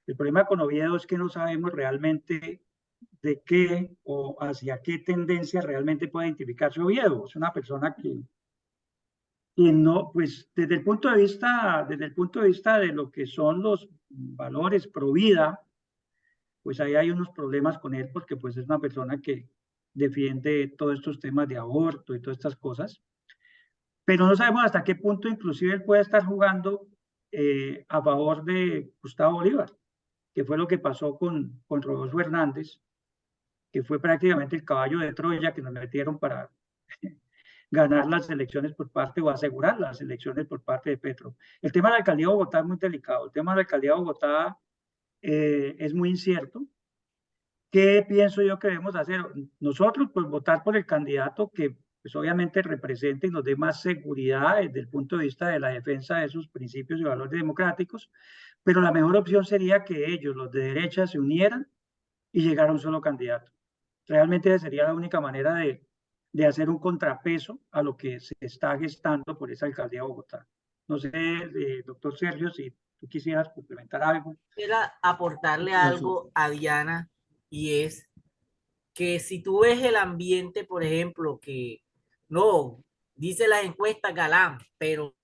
El problema con Oviedo es que no sabemos realmente de qué o hacia qué tendencia realmente puede identificarse Oviedo. Es una persona que no, pues desde el punto de vista de lo que son los valores pro vida, pues ahí hay unos problemas con él porque pues es una persona que defiende todos estos temas de aborto y todas estas cosas, pero no sabemos hasta qué punto inclusive él puede estar jugando a favor de Gustavo Bolívar, que fue lo que pasó con Rodolfo Hernández, que fue prácticamente el caballo de Troya que nos metieron para ganar las elecciones por parte o asegurar las elecciones por parte de Petro. El tema de la alcaldía de Bogotá es muy delicado. El tema de la alcaldía de Bogotá es muy incierto. ¿Qué pienso yo que debemos hacer? Nosotros, pues, votar por el candidato que, pues, obviamente represente y nos dé más seguridad desde el punto de vista de la defensa de sus principios y valores democráticos, pero la mejor opción sería que ellos, los de derecha, se unieran y llegaran a un solo candidato. Realmente esa sería la única manera de hacer un contrapeso a lo que se está gestando por esa alcaldía de Bogotá. No sé, doctor Sergio, si ¿tú quisieras complementar algo? Quisiera aportarle No, algo a Diana, y es que si tú ves el ambiente, por ejemplo, que no, dice las encuestas Galán, pero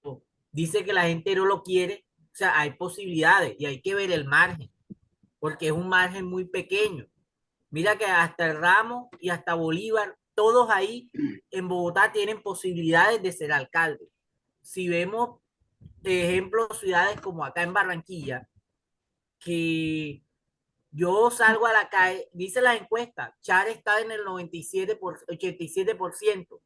dice que la gente no lo quiere, o sea, hay posibilidades y hay que ver el margen, porque es un margen muy pequeño. Mira que hasta el Ramos y hasta Bolívar, todos ahí en Bogotá tienen posibilidades de ser alcalde. Si vemos ejemplos, ciudades como acá en Barranquilla, que yo salgo a la calle, dice la encuesta, Char está en el 87%.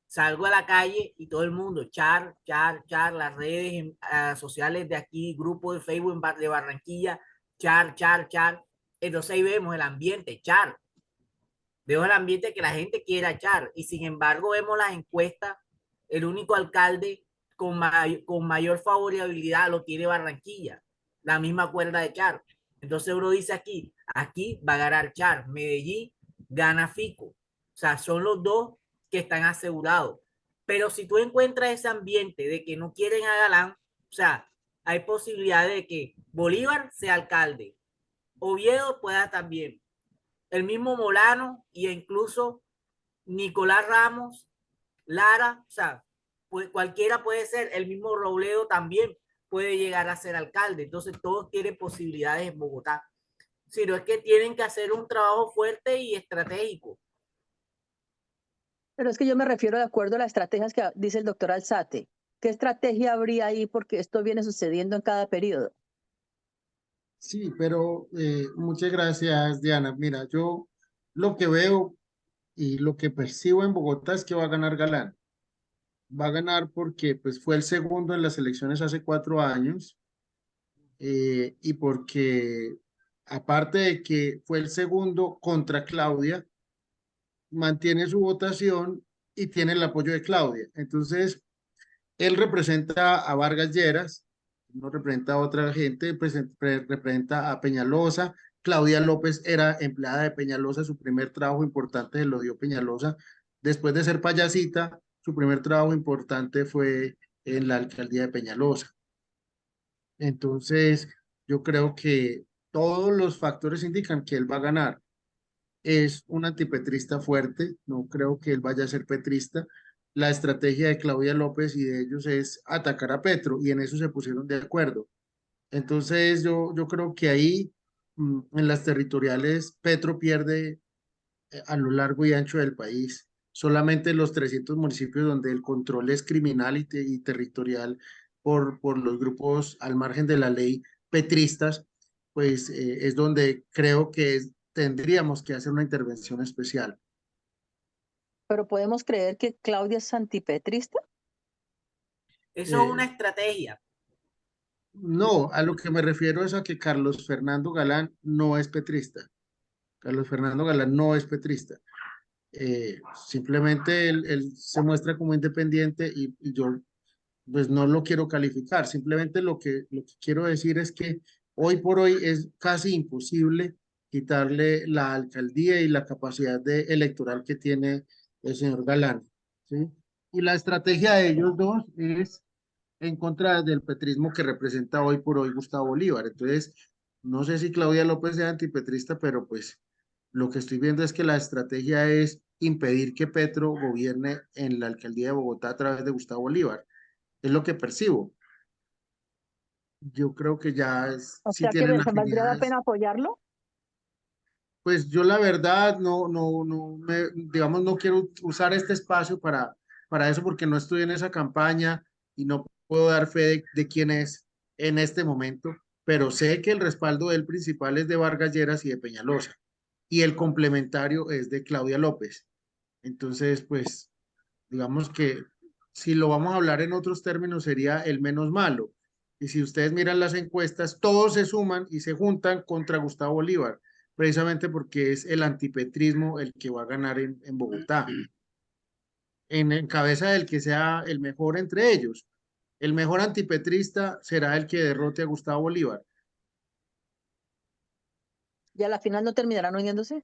Salgo a la calle y todo el mundo, Char, las redes sociales de aquí, grupo de Facebook de Barranquilla, Char. Entonces ahí vemos el ambiente, Char. Vemos el ambiente que la gente quiere Char. Y sin embargo vemos las encuestas, el único alcalde con mayor favorabilidad lo tiene Barranquilla, la misma cuerda de Char. Entonces uno dice aquí va a ganar Char, Medellín gana Fico. O sea, son los dos que están asegurados. Pero si tú encuentras ese ambiente de que no quieren a Galán, o sea, hay posibilidad de que Bolívar sea alcalde, Oviedo pueda también, el mismo Molano e incluso Nicolás Ramos, Lara, o sea, pues cualquiera puede ser, el mismo Robledo también puede llegar a ser alcalde. Entonces todos tienen posibilidades en Bogotá. Sino es que tienen que hacer un trabajo fuerte y estratégico. Pero es que yo me refiero de acuerdo a las estrategias que dice el doctor Alzate. ¿Qué estrategia habría ahí? Porque esto viene sucediendo en cada periodo. sí, pero muchas gracias, Diana. Mira, yo lo que veo y lo que percibo en Bogotá es que va a ganar Galán. Va a ganar porque pues, fue el segundo en las elecciones hace 4 años y porque aparte de que fue el segundo contra Claudia, mantiene su votación y tiene el apoyo de Claudia. Entonces, él representa a Vargas Lleras, no representa a otra gente, representa a Peñalosa. Claudia López era empleada de Peñalosa, su primer trabajo importante se lo dio Peñalosa. Después de ser payasita, su primer trabajo importante fue en la alcaldía de Peñalosa. Entonces, yo creo que todos los factores indican que él va a ganar. Es un antipetrista fuerte, no creo que él vaya a ser petrista. La estrategia de Claudia López y de ellos es atacar a Petro y en eso se pusieron de acuerdo. Entonces yo creo que ahí en las territoriales Petro pierde a lo largo y ancho del país. Solamente los 300 municipios donde el control es criminal y territorial por los grupos al margen de la ley petristas, pues es donde creo que tendríamos que hacer una intervención especial. Pero podemos creer que Claudia es antipetrista. Eso es una estrategia. No, a lo que me refiero es a que Carlos Fernando Galán no es petrista. Carlos Fernando Galán no es petrista. Simplemente él se muestra como independiente y yo pues no lo quiero calificar. Simplemente lo que quiero decir es que hoy por hoy es casi imposible quitarle la alcaldía y la capacidad electoral que tiene el señor Galán, ¿sí? Y la estrategia de ellos dos es en contra del petrismo que representa hoy por hoy Gustavo Bolívar. Entonces, no sé si Claudia López sea antipetrista, pero pues lo que estoy viendo es que la estrategia es impedir que Petro gobierne en la alcaldía de Bogotá a través de Gustavo Bolívar. Es lo que percibo. Yo creo que ya O sí sea que tienen valdría la afinidades. pena apoyarlo. Pues yo la verdad digamos, no quiero usar este espacio para eso porque no estoy en esa campaña y no puedo dar fe de quién es en este momento, pero sé que el respaldo del principal es de Vargas Lleras y de Peñalosa y el complementario es de Claudia López. Entonces, pues, digamos que si lo vamos a hablar en otros términos sería el menos malo. Y si ustedes miran las encuestas, todos se suman y se juntan contra Gustavo Bolívar precisamente porque es el antipetrismo el que va a ganar en Bogotá, en cabeza del que sea el mejor entre ellos. El mejor antipetrista será el que derrote a Gustavo Bolívar. Y a la final no terminarán uniéndose.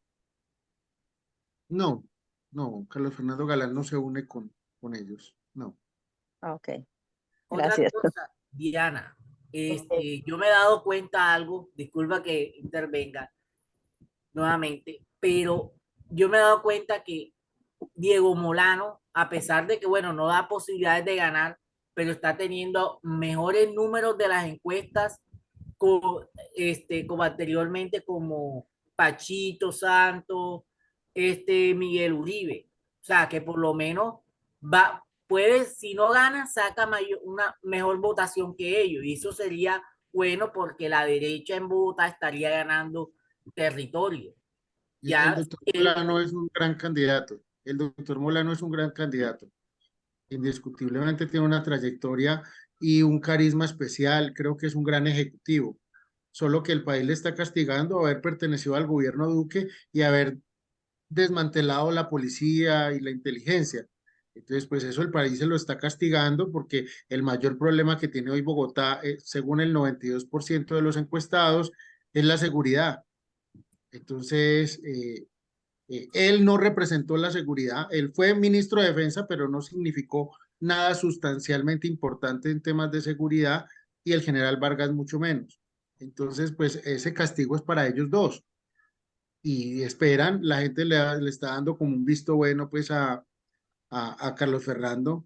No, no, Carlos Fernando Galán no se une con ellos, no. Ok, Otra gracias. cosa, Diana, Yo me he dado cuenta algo, disculpa que intervenga nuevamente, pero yo me he dado cuenta que Diego Molano, a pesar de que, bueno, no da posibilidades de ganar, pero está teniendo mejores números de las encuestas como, como anteriormente, como Pachito Santos, Miguel Uribe. O sea, que por lo menos puede, si no gana, saca una mejor votación que ellos. Y eso sería bueno porque la derecha en Bogotá estaría ganando territorio. El Ya, doctor Molano es un gran candidato. El doctor Molano es un gran candidato. Indiscutiblemente tiene una trayectoria y un carisma especial. Creo que es un gran ejecutivo. Solo que el país le está castigando haber pertenecido al gobierno Duque y haber desmantelado la policía y la inteligencia. Entonces, pues eso el país se lo está castigando porque el mayor problema que tiene hoy Bogotá, según el 92% de los encuestados, es la seguridad. Entonces, él no representó la seguridad, él fue ministro de Defensa, pero no significó nada sustancialmente importante en temas de seguridad y el general Vargas mucho menos. Entonces, pues ese castigo es para ellos dos y esperan, la gente le está dando como un visto bueno pues a Carlos Fernando,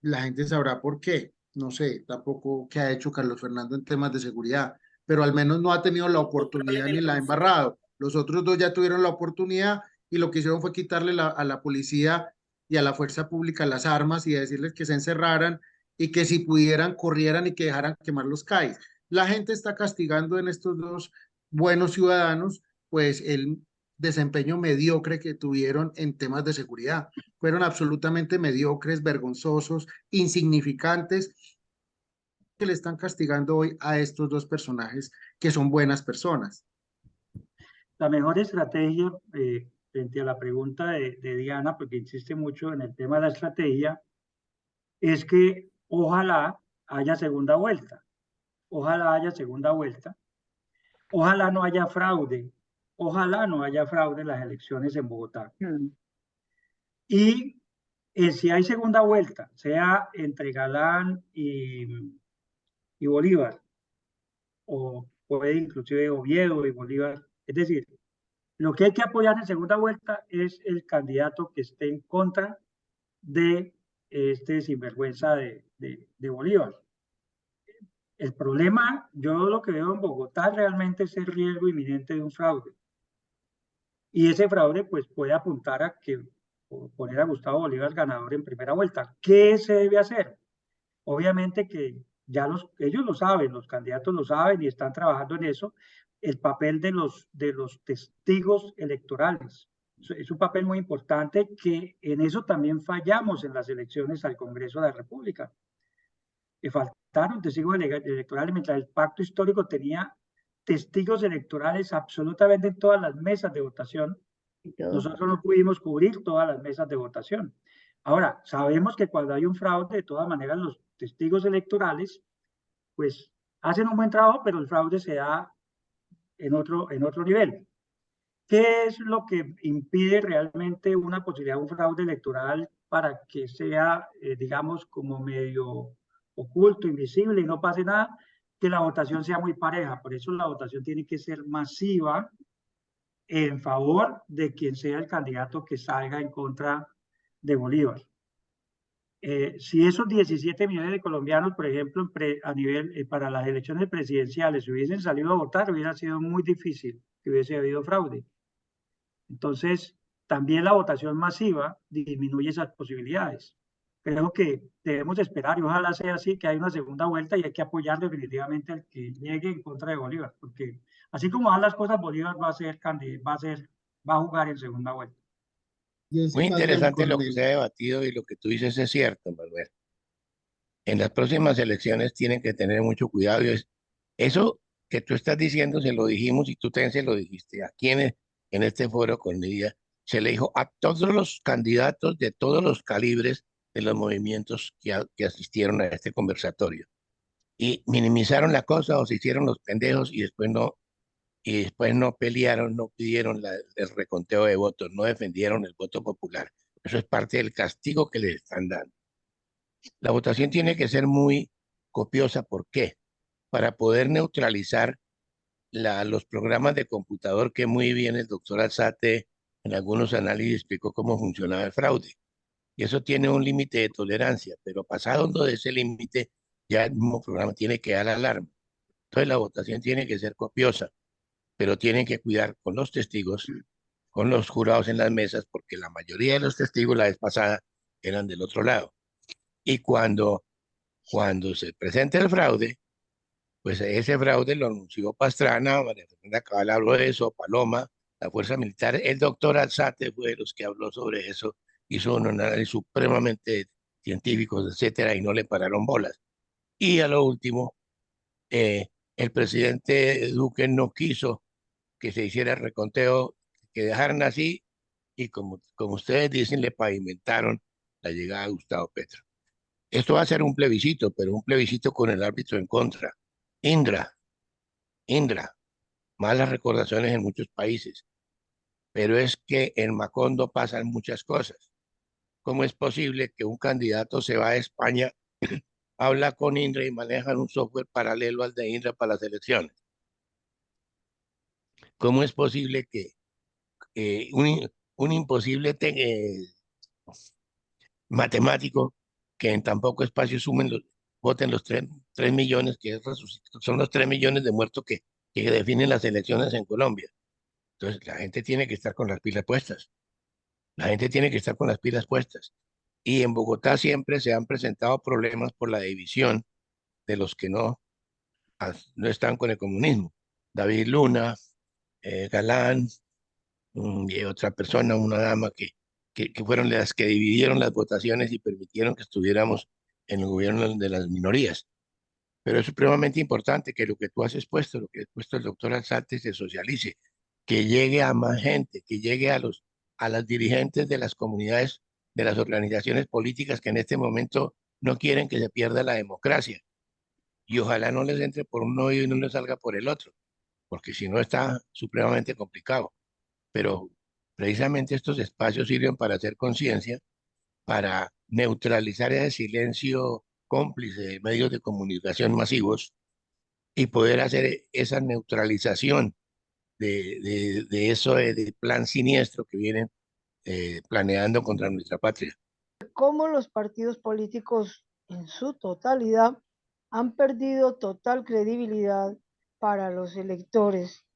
la gente sabrá por qué, no sé tampoco qué ha hecho Carlos Fernando en temas de seguridad, pero al menos no ha tenido la oportunidad ni la ha embarrado. Los otros dos ya tuvieron la oportunidad y lo que hicieron fue quitarle a la policía y a la fuerza pública las armas y decirles que se encerraran y que si pudieran corrieran y que dejaran quemar los CAIs. La gente está castigando en estos dos buenos ciudadanos pues el desempeño mediocre que tuvieron en temas de seguridad. Fueron absolutamente mediocres, vergonzosos, insignificantes, que le están castigando hoy a estos dos personajes que son buenas personas. La mejor estrategia, frente a la pregunta de Diana, porque insiste mucho en el tema de la estrategia, es que ojalá haya segunda vuelta. Ojalá haya segunda vuelta. Ojalá no haya fraude. Ojalá no haya fraude en las elecciones en Bogotá. Y si hay segunda vuelta, sea entre Galán y Bolívar, o puede inclusive Oviedo y Bolívar, es decir, lo que hay que apoyar en segunda vuelta es el candidato que esté en contra de este sinvergüenza de Bolívar. El problema, yo lo que veo en Bogotá realmente es el riesgo inminente de un fraude. Y ese fraude pues puede apuntar a que poner a Gustavo Bolívar ganador en primera vuelta. ¿Qué se debe hacer? Obviamente que ya ellos lo saben, los candidatos lo saben y están trabajando en eso, el papel de los testigos electorales. Es un papel muy importante que en eso también fallamos en las elecciones al Congreso de la República. Que faltaron testigos electorales mientras el pacto histórico tenía testigos electorales absolutamente en todas las mesas de votación. Nosotros no pudimos cubrir todas las mesas de votación. Ahora, sabemos que cuando hay un fraude, de todas maneras, los testigos electorales, pues, hacen un buen trabajo, pero el fraude se da en otro nivel. ¿Qué es lo que impide realmente una posibilidad de un fraude electoral para que sea, digamos, como medio oculto, invisible y no pase nada? Que la votación sea muy pareja. Por eso la votación tiene que ser masiva en favor de quien sea el candidato que salga en contra de Bolívar. Si esos 17 millones de colombianos, por ejemplo, a nivel para las elecciones presidenciales hubiesen salido a votar, hubiera sido muy difícil que hubiese habido fraude. Entonces, también la votación masiva disminuye esas posibilidades. Creo que debemos esperar y ojalá sea así, que hay una segunda vuelta y hay que apoyar definitivamente al que llegue en contra de Bolívar, porque así como van las cosas, Bolívar va a jugar en segunda vuelta. Muy interesante lo que se ha debatido y lo que tú dices es cierto, Manuel. En las próximas elecciones tienen que tener mucho cuidado. Eso que tú estás diciendo se lo dijimos y tú también se lo dijiste aquí en este foro con Lidia. Se le dijo a todos los candidatos de todos los calibres de los movimientos que asistieron a este conversatorio. Y minimizaron la cosa o se hicieron los pendejos y después no pelearon, no pidieron el reconteo de votos, no defendieron el voto popular. Eso es parte del castigo que les están dando. La votación tiene que ser muy copiosa. ¿Por qué? para poder neutralizar los programas de computador que muy bien el doctor Alzate en algunos análisis explicó cómo funcionaba el fraude. Y eso tiene un límite de tolerancia, pero pasado de ese límite, ya el mismo programa tiene que dar alarma. Entonces la votación tiene que ser copiosa, pero tienen que cuidar con los testigos, con los jurados en las mesas, porque la mayoría de los testigos la vez pasada eran del otro lado. Y cuando se presente el fraude, pues ese fraude lo anunció Pastrana, María Fernanda Cabal habló de eso, Paloma, la Fuerza Militar, el doctor Alzate fue de los que habló sobre eso, hizo un análisis supremamente científicos, etcétera, y no le pararon bolas. Y a lo último, el presidente Duque no quiso que se hiciera el reconteo, que dejaran así, y como ustedes dicen, le pavimentaron la llegada de Gustavo Petro. Esto va a ser un plebiscito, pero un plebiscito con el árbitro en contra. Indra, malas recordaciones en muchos países, pero es que en Macondo pasan muchas cosas. ¿Cómo es posible que un candidato se va a España, habla con Indra y manejan un software paralelo al de Indra para las elecciones? ¿Cómo es posible que un imposible matemático que en tan poco espacio voten los 3 millones, son los 3 millones de muertos que definen las elecciones en Colombia? Entonces, la gente tiene que estar con las pilas puestas. La gente tiene que estar con las pilas puestas. Y en Bogotá siempre se han presentado problemas por la división de los que no están con el comunismo. David Luna, Galán, y otra persona, una dama que fueron las que dividieron las votaciones y permitieron que estuviéramos en el gobierno de las minorías. Pero es supremamente importante que lo que tú has expuesto, lo que ha expuesto el doctor Alzate, se socialice, que llegue a más gente, que llegue a las dirigentes de las comunidades, de las organizaciones políticas que en este momento no quieren que se pierda la democracia. Y ojalá no les entre por un oído y no les salga por el otro, porque si no está supremamente complicado. Pero precisamente estos espacios sirven para hacer conciencia, para neutralizar ese silencio cómplice de medios de comunicación masivos y poder hacer esa neutralización de eso de plan siniestro que vienen planeando contra nuestra patria. Cómo los partidos políticos en su totalidad han perdido total credibilidad para los electores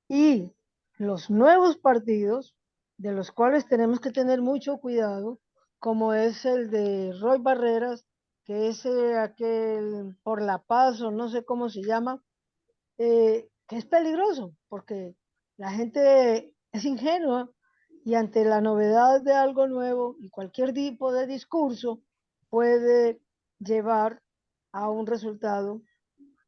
y los nuevos partidos, de los cuales tenemos que tener mucho cuidado, como es el de Roy Barreras, que es aquel por la paz o no sé cómo se llama, que es peligroso porque la gente es ingenua y ante la novedad de algo nuevo y cualquier tipo de discurso puede llevar a un resultado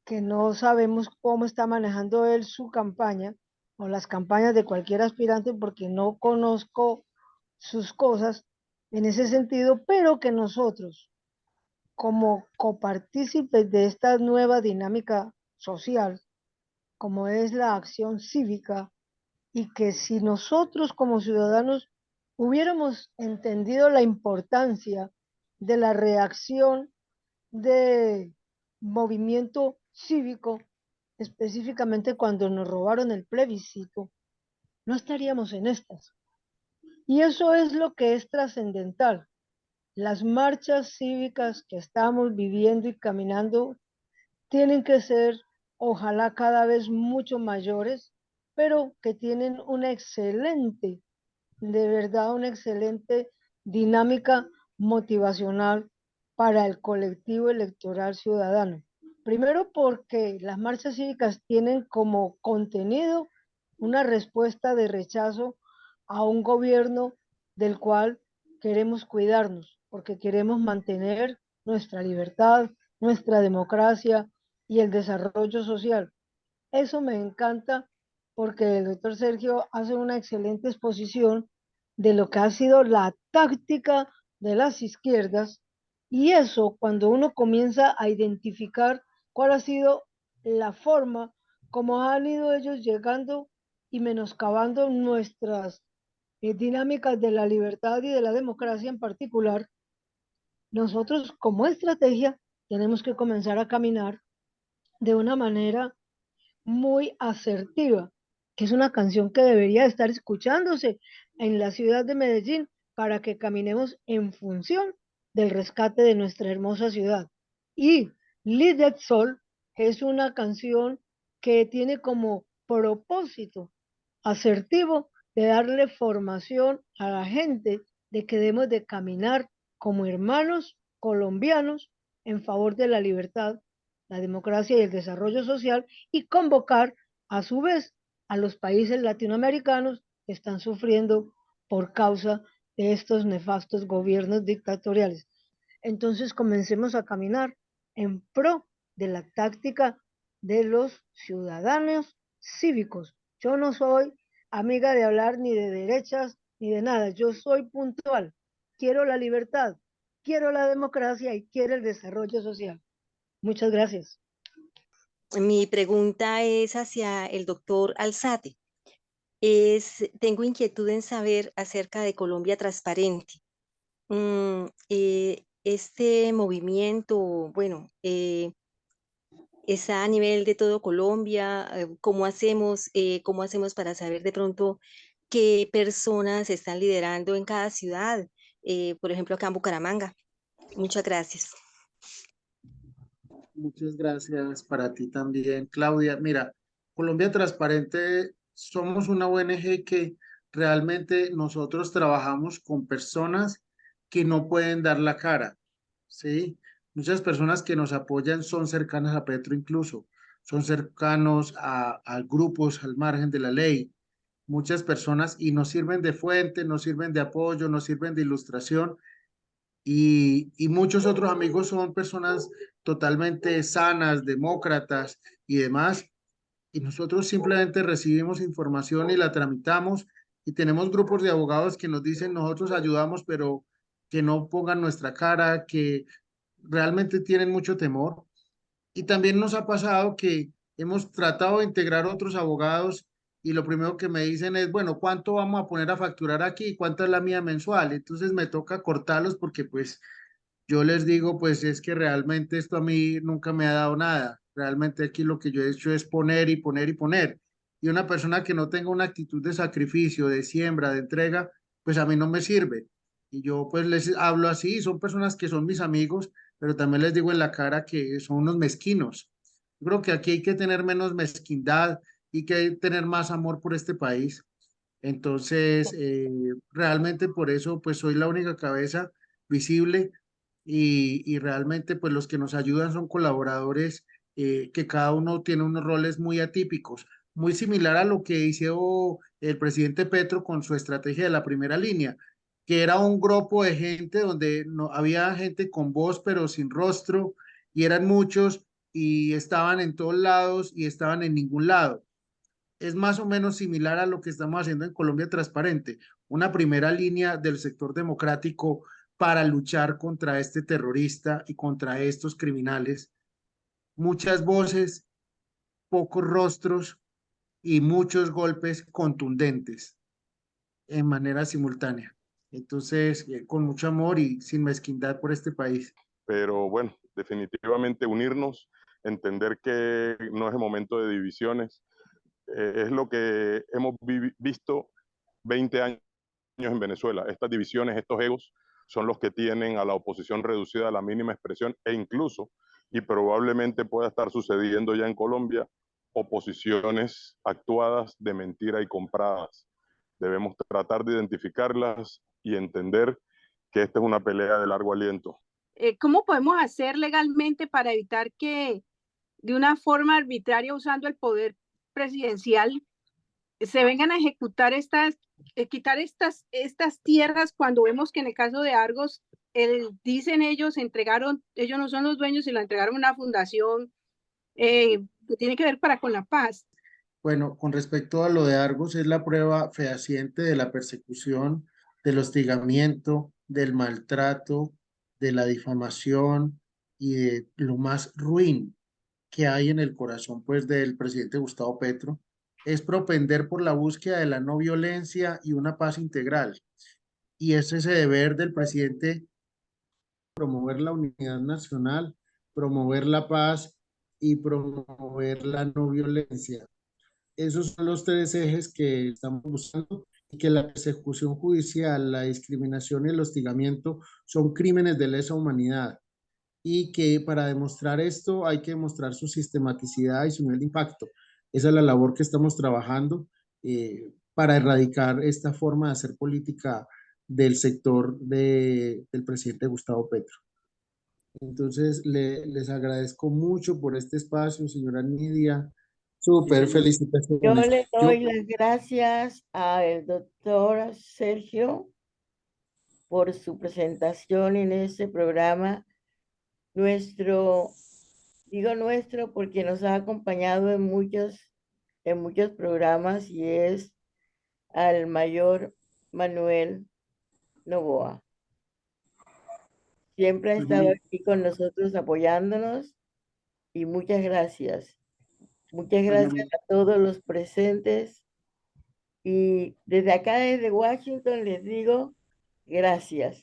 que no sabemos cómo está manejando él su campaña o las campañas de cualquier aspirante porque no conozco sus cosas en ese sentido, pero que nosotros como copartícipes de esta nueva dinámica social, como es la acción cívica, y que si nosotros como ciudadanos hubiéramos entendido la importancia de la reacción de movimiento cívico, específicamente cuando nos robaron el plebiscito, no estaríamos en estas. Y eso es lo que es trascendental. Las marchas cívicas que estamos viviendo y caminando tienen que ser, ojalá cada vez mucho mayores, pero que tienen una excelente, de verdad, una excelente dinámica motivacional para el colectivo electoral ciudadano. Primero porque las marchas cívicas tienen como contenido una respuesta de rechazo a un gobierno del cual queremos cuidarnos, porque queremos mantener nuestra libertad, nuestra democracia y el desarrollo social. Eso me encanta porque el doctor Sergio hace una excelente exposición de lo que ha sido la táctica de las izquierdas y eso cuando uno comienza a identificar cuál ha sido la forma como han ido ellos llegando y menoscabando nuestras dinámicas de la libertad y de la democracia en particular, nosotros como estrategia tenemos que comenzar a caminar de una manera muy asertiva, que es una canción que debería estar escuchándose en la ciudad de Medellín para que caminemos en función del rescate de nuestra hermosa ciudad. Y Líder Sol es una canción que tiene como propósito asertivo de darle formación a la gente de que debemos de caminar como hermanos colombianos en favor de la libertad, la democracia y el desarrollo social, y convocar a su vez a los países latinoamericanos que están sufriendo por causa de estos nefastos gobiernos dictatoriales. Entonces comencemos a caminar en pro de la táctica de los ciudadanos cívicos. Yo no soy amiga de hablar ni de derechas ni de nada, yo soy puntual. Quiero la libertad, quiero la democracia y quiero el desarrollo social. Muchas gracias. Mi pregunta es hacia el doctor Alzate. Tengo inquietud en saber acerca de Colombia Transparente. Este movimiento, bueno, está a nivel de todo Colombia. ¿Cómo hacemos para saber de pronto qué personas están liderando en cada ciudad? Por ejemplo, acá en Bucaramanga. Muchas gracias. Muchas gracias para ti también, Claudia. Mira, Colombia Transparente somos una ONG que realmente nosotros trabajamos con personas que no pueden dar la cara, ¿sí? Muchas personas que nos apoyan son cercanas a Petro incluso, son cercanos a grupos al margen de la ley. Muchas personas y nos sirven de fuente, nos sirven de apoyo, nos sirven de ilustración y muchos otros amigos son personas totalmente sanas, demócratas y demás, y nosotros simplemente recibimos información y la tramitamos, y tenemos grupos de abogados que nos dicen nosotros ayudamos, pero que no pongan nuestra cara, que realmente tienen mucho temor. Y también nos ha pasado que hemos tratado de integrar otros abogados y lo primero que me dicen es, bueno, ¿cuánto vamos a poner a facturar aquí? ¿Cuánto es la mía mensual? Entonces me toca cortarlos porque pues yo les digo, pues es que realmente esto a mí nunca me ha dado nada. Realmente aquí lo que yo he hecho es poner y poner y poner. Y una persona que no tenga una actitud de sacrificio, de siembra, de entrega, pues a mí no me sirve. Y yo pues les hablo así, son personas que son mis amigos, pero también les digo en la cara que son unos mezquinos. Yo creo que aquí hay que tener menos mezquindad y que hay que tener más amor por este país. Entonces, realmente por eso pues soy la única cabeza visible y realmente pues los que nos ayudan son colaboradores que cada uno tiene unos roles muy atípicos, muy similar a lo que hizo el presidente Petro con su estrategia de la primera línea, que era un grupo de gente donde no había gente con voz pero sin rostro y eran muchos y estaban en todos lados y estaban en ningún lado. Es más o menos similar a lo que estamos haciendo en Colombia Transparente, una primera línea del sector democrático para luchar contra este terrorista y contra estos criminales. Muchas voces, pocos rostros y muchos golpes contundentes en manera simultánea. Entonces, con mucho amor y sin mezquindad por este país. Pero bueno, definitivamente unirnos, entender que no es el momento de divisiones, es lo que hemos visto 20 años en Venezuela. Estas divisiones, estos egos, son los que tienen a la oposición reducida a la mínima expresión e incluso, y probablemente pueda estar sucediendo ya en Colombia, oposiciones actuadas de mentira y compradas. Debemos tratar de identificarlas y entender que esta es una pelea de largo aliento. ¿Cómo podemos hacer legalmente para evitar que de una forma arbitraria, usando el poder presidencial, se vengan a ejecutar quitar estas tierras cuando vemos que en el caso de Argos, dicen ellos no son los dueños y la entregaron a una fundación que tiene que ver con la paz? Bueno, con respecto a lo de Argos, es la prueba fehaciente de la persecución, del hostigamiento, del maltrato, de la difamación y de lo más ruin que hay en el corazón pues del presidente Gustavo Petro, es propender por la búsqueda de la no violencia y una paz integral. Y es ese deber del presidente promover la unidad nacional, promover la paz y promover la no violencia. Esos son los tres ejes que estamos buscando, y que la persecución judicial, la discriminación y el hostigamiento son crímenes de lesa humanidad, y que para demostrar esto hay que demostrar su sistematicidad y su nivel de impacto. Esa es la labor que estamos trabajando para erradicar esta forma de hacer política del sector del presidente Gustavo Petro. Entonces, les agradezco mucho por este espacio, señora Nidia. Súper Yo felicitaciones. le doy las gracias al doctor Sergio por su presentación en este programa. Digo nuestro porque nos ha acompañado en muchos programas, y es al mayor Manuel Novoa. Siempre ha estado aquí con nosotros apoyándonos, y muchas gracias. Muchas gracias a todos los presentes, y desde acá, desde Washington, les digo gracias.